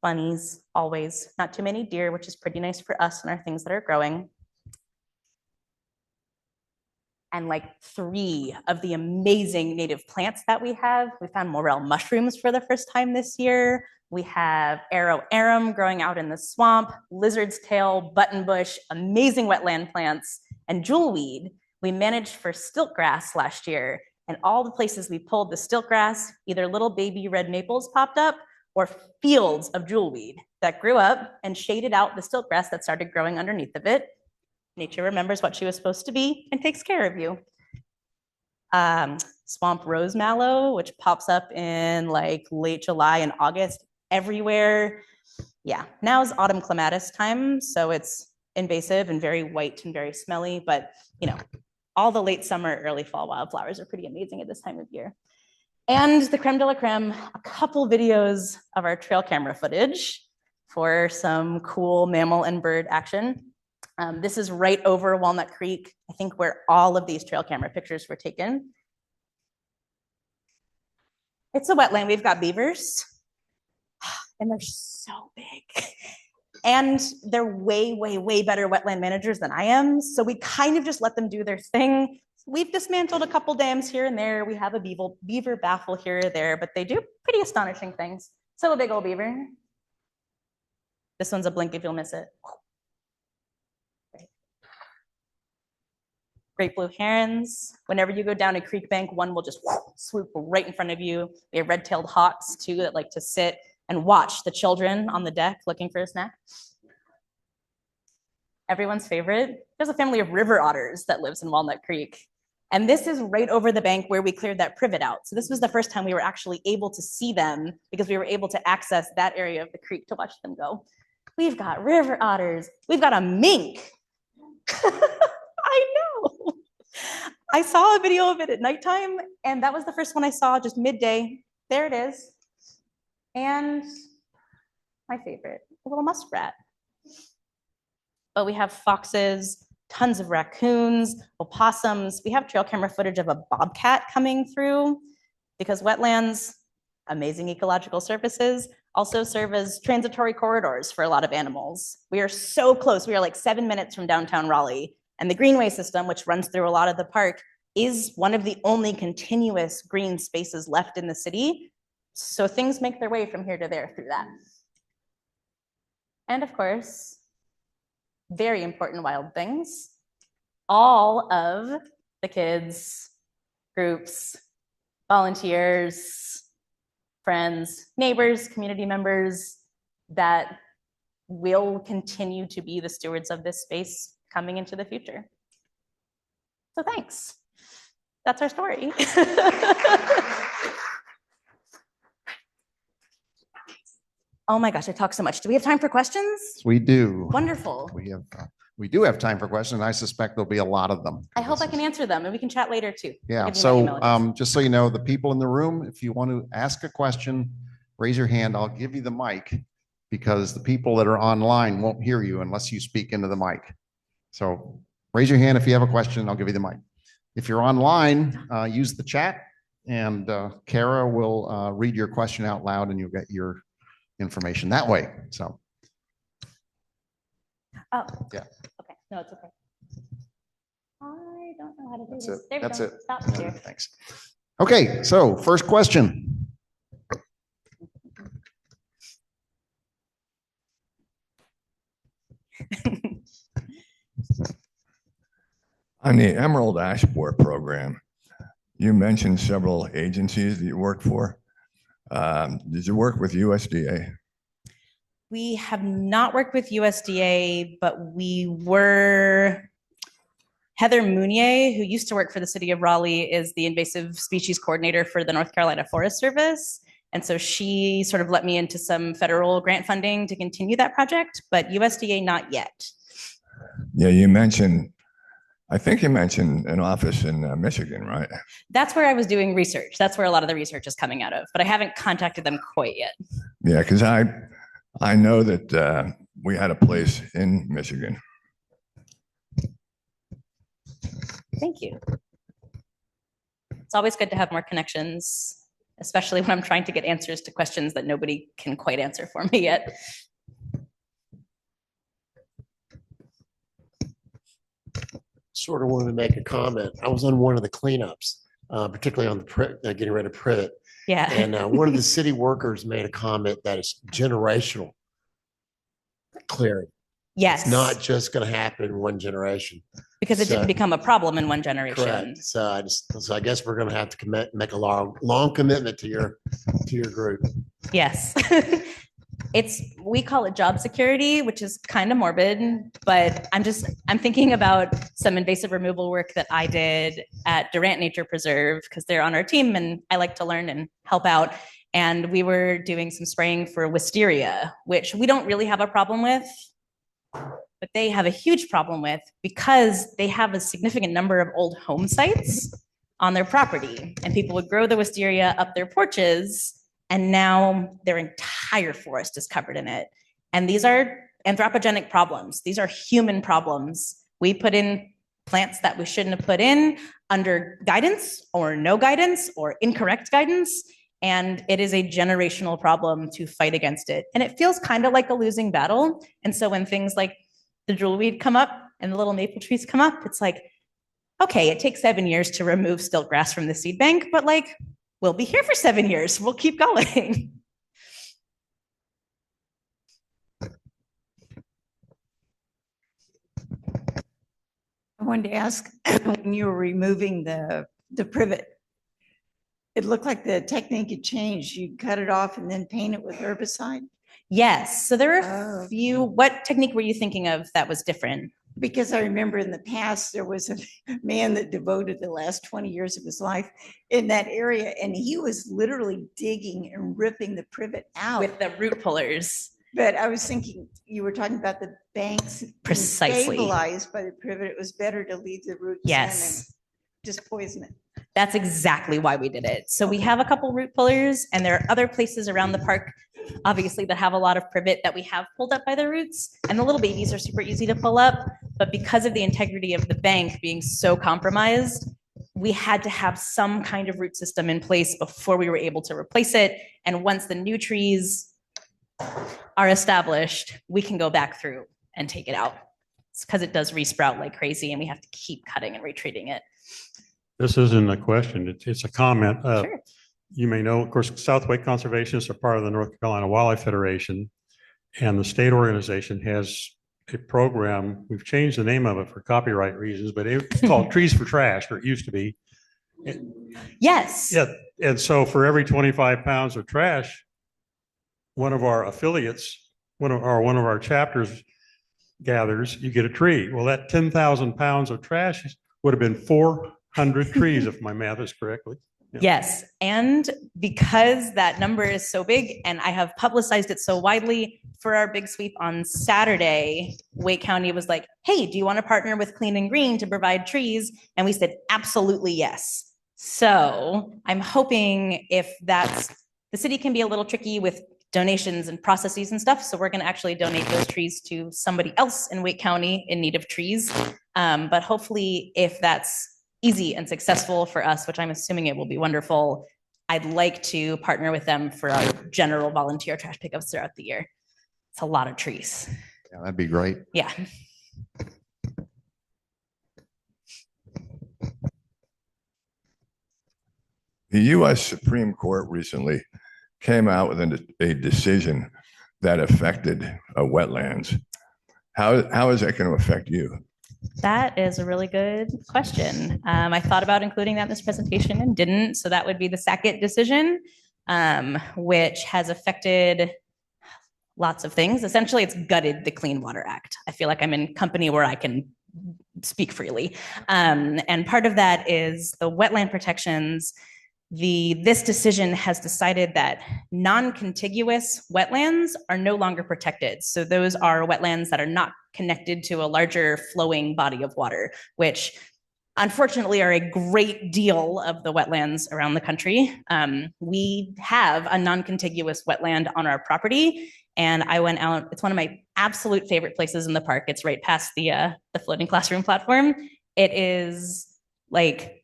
bunnies, always. Not too many deer, which is pretty nice for us and our things that are growing. And like 3 of the amazing native plants that we have. We found morel mushrooms for the first time this year. We have arrow arum growing out in the swamp, lizard's tail, buttonbush, amazing wetland plants, and jewelweed. We managed for stiltgrass last year, and all the places we pulled the stiltgrass, either little baby red maples popped up or fields of jewelweed that grew up and shaded out the stiltgrass that started growing underneath of it. Nature remembers what she was supposed to be and takes care of you. Swamp rose mallow, which pops up in like late July and August everywhere. Yeah, now is autumn clematis time, so it's invasive and very white and very smelly, but you know, all the late summer, early fall wildflowers are pretty amazing at this time of year. And the creme de la creme, a couple videos of our trail camera footage for some cool mammal and bird action. This is right over Walnut Creek, I think where all of these trail camera pictures were taken. It's a wetland, we've got beavers, and they're so big. And they're way, way, way better wetland managers than I am. So we kind of just let them do their thing. We've dismantled a couple dams here and there. We have a beaver baffle here or there, but they do pretty astonishing things. So a big old beaver. This one's a blink if you'll miss it. Great blue herons. Whenever you go down a creek bank, one will just swoop right in front of you. We have red-tailed hawks too that like to sit and watch the children on the deck looking for a snack. Everyone's favorite, there's a family of river otters that lives in Walnut Creek. And this is right over the bank where we cleared that privet out. So this was the first time we were actually able to see them because we were able to access that area of the creek to watch them go. We've got river otters. We've got a mink. I know. I saw a video of it at nighttime, and that was the first one I saw just midday. There it is. And my favorite, a little muskrat. But we have foxes, tons of raccoons, opossums. We have trail camera footage of a bobcat coming through because wetlands, amazing ecological services, also serve as transitory corridors for a lot of animals. We are so close. We are like 7 minutes from downtown Raleigh. And the greenway system, which runs through a lot of the park, is one of the only continuous green spaces left in the city. So things make their way from here to there through that. And of course, very important wild things. All of the kids, groups, volunteers, friends, neighbors, community members that will continue to be the stewards of this space coming into the future. So thanks. That's our story. Oh my gosh, I talk so much. Do we have time for questions? We do. Wonderful. We do have time for questions. I suspect there'll be a lot of them. I hope I can answer them, and we can chat later too. Yeah. So just so you know, the people in the room, if you want to ask a question, raise your hand. I'll give you the mic because the people that are online won't hear you unless you speak into the mic. So raise your hand if you have a question. I'll give you the mic. If you're online, use the chat, and Kara will read your question out loud, and you'll get your information that way. So. Oh. Yeah. Okay. No, it's okay. I don't know how to do That's this. it. There we That's go. it. Stop Yeah, here. thanks. Okay, so first question. On the Emerald Ash Borer program, you mentioned several agencies that you work for. Did you work with USDA? We have not worked with USDA, but we were. Heather Mounier, who used to work for the city of Raleigh, is the invasive species coordinator for the North Carolina Forest Service. And so she sort of let me into some federal grant funding to continue that project, but USDA not yet. Yeah, you mentioned, I think you mentioned an office in Michigan, right? That's where I was doing research. That's where a lot of the research is coming out of, but I haven't contacted them quite yet. Yeah, because I know that we had a place in Michigan. Thank you. It's always good to have more connections, especially when I'm trying to get answers to questions that nobody can quite answer for me yet. Sort of wanted to make a comment. I was on one of the cleanups, particularly on the getting rid of privet. Yeah. And one of the city workers made a comment that it's generational clearing. Yes. It's not just going to happen in one generation. Because it didn't become a problem in one generation. Correct. So I guess we're going to have to make a long commitment to your group. Yes. We call it job security, which is kind of morbid, but I'm thinking about some invasive removal work that I did at Durant Nature Preserve because they're on our team and I like to learn and help out. And we were doing some spraying for wisteria, which we don't really have a problem with, but they have a huge problem with because they have a significant number of old home sites on their property and people would grow the wisteria up their porches and now their entire forest is covered in it. And these are anthropogenic problems. These are human problems. We put in plants that we shouldn't have put in under guidance or no guidance or incorrect guidance. And it is a generational problem to fight against it. And it feels kind of like a losing battle. And so when things like the jewelweed come up and the little maple trees come up, it's like, okay, it takes 7 years to remove stiltgrass from the seed bank, but like, we'll be here for 7 years. We'll keep going. I wanted to ask, when you were removing the privet, it looked like the technique had changed. You cut it off and then paint it with herbicide? Yes. So there are a few. What technique were you thinking of that was different? Because I remember in the past, there was a man that devoted the last 20 years of his life in that area, and he was literally digging and ripping the privet out. With the root pullers. But I was thinking, you were talking about the banks Precisely. stabilized by the privet. It was better to leave the roots in and just poison it. That's exactly why we did it. So we have a couple root pullers and there are other places around the park, obviously, that have a lot of privet that we have pulled up by the roots, and the little babies are super easy to pull up. But because of the integrity of the bank being so compromised, we had to have some kind of root system in place before we were able to replace it. And once the new trees are established, we can go back through and take it out. It's because it does resprout like crazy and we have to keep cutting and retreating it. This isn't a question, it's a comment. Sure. You may know, of course, South Wake Conservationists are part of the North Carolina Wildlife Federation, and the state organization has a program. We've changed the name of it for copyright reasons, but it's called Trees for Trash, or it used to be. Yes. Yeah, and so for every 25 pounds of trash, one of our affiliates, one of our chapters gathers, you get a tree. Well, that 10,000 pounds of trash would have been 400 trees, if my math is correctly. Yeah. Yes. And because that number is so big and I have publicized it so widely, for our big sweep on Saturday, Wake County was like, hey, do you want to partner with Clean and Green to provide trees? And we said, absolutely yes. So I'm hoping the city can be a little tricky with donations and processes and stuff. So we're going to actually donate those trees to somebody else in Wake County in need of trees. But hopefully if that's easy and successful for us, which I'm assuming it will be wonderful, I'd like to partner with them for our general volunteer trash pickups throughout the year. It's a lot of trees. Yeah, that'd be great. Yeah. The U.S. Supreme Court recently came out with a decision that affected wetlands. How is that going to affect you? That is a really good question. I thought about including that in this presentation and didn't. So that would be the Sackett decision, which has affected lots of things. Essentially, it's gutted the Clean Water Act. I feel like I'm in company where I can speak freely. And part of that is the wetland protections. This decision has decided that non-contiguous wetlands are no longer protected. So those are wetlands that are not connected to a larger flowing body of water, which unfortunately are a great deal of the wetlands around the country. We have a non-contiguous wetland on our property, and I went out. It's one of my absolute favorite places in the park. It's right past the floating classroom platform. It is like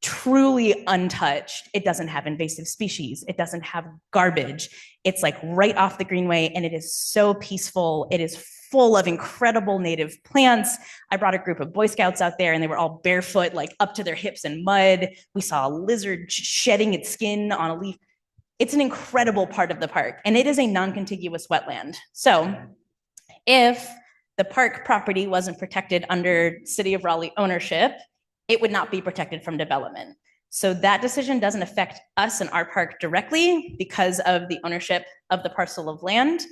truly untouched. It doesn't have invasive species. It doesn't have garbage. It's like right off the greenway, and it is so peaceful. It is full of incredible native plants. I brought a group of Boy Scouts out there, and they were all barefoot, like up to their hips in mud. We saw a lizard shedding its skin on a leaf. It's an incredible part of the park, and it is a non-contiguous wetland. So if the park property wasn't protected under City of Raleigh ownership, it would not be protected from development. So that decision doesn't affect us and our park directly because of the ownership of the parcel of land.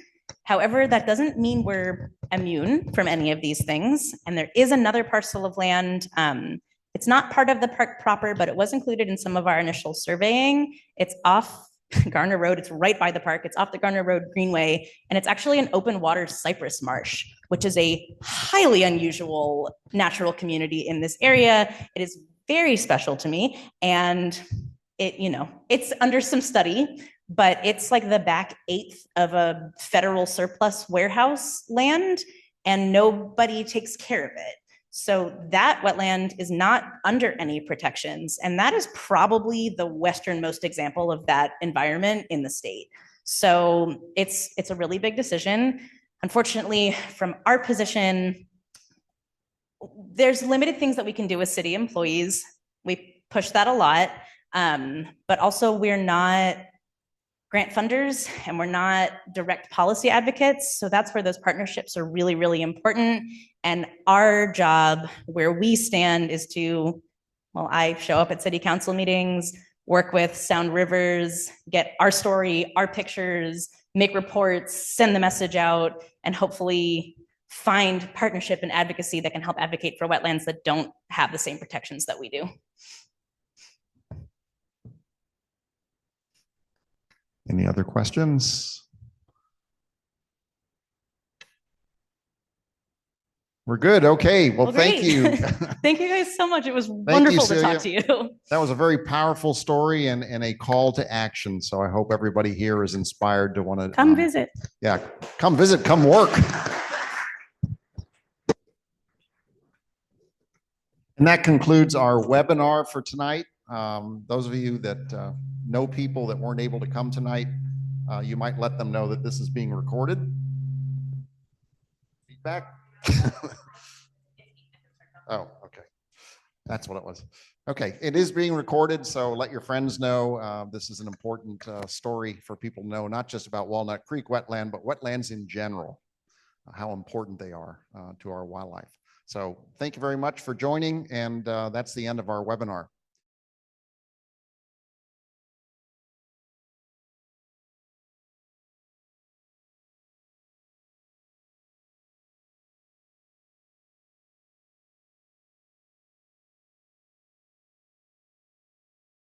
However, that doesn't mean we're immune from any of these things. And there is another parcel of land. It's not part of the park proper, but it was included in some of our initial surveying. It's off Garner Road. It's right by the park. It's off the Garner Road Greenway. And it's actually an open water cypress marsh, which is a highly unusual natural community in this area. It is very special to me. And it's under some study, but it's like the back eighth of a federal surplus warehouse land, and nobody takes care of it. So that wetland is not under any protections. And that is probably the westernmost example of that environment in the state. So it's a really big decision. Unfortunately, from our position, there's limited things that we can do as city employees. We push that a lot, but also we're not grant funders and we're not direct policy advocates. So that's where those partnerships are really, really important. And our job, where we stand, is to, I show up at city council meetings, work with Sound Rivers, get our story, our pictures, make reports, send the message out, and hopefully find partnership and advocacy that can help advocate for wetlands that don't have the same protections that we do. Any other questions? We're good. Okay. Well, thank you. Thank you guys so much. It was wonderful to talk to you. That was a very powerful story and a call to action. So I hope everybody here is inspired to want to come visit. Yeah, come visit, come work. And that concludes our webinar for tonight. Those of you that know people that weren't able to come tonight, you might let them know that this is being recorded. Feedback? Oh, okay. That's what it was. Okay, it is being recorded, so let your friends know. This is an important story for people to know, not just about Walnut Creek wetland, but wetlands in general, how important they are to our wildlife. So thank you very much for joining, and that's the end of our webinar.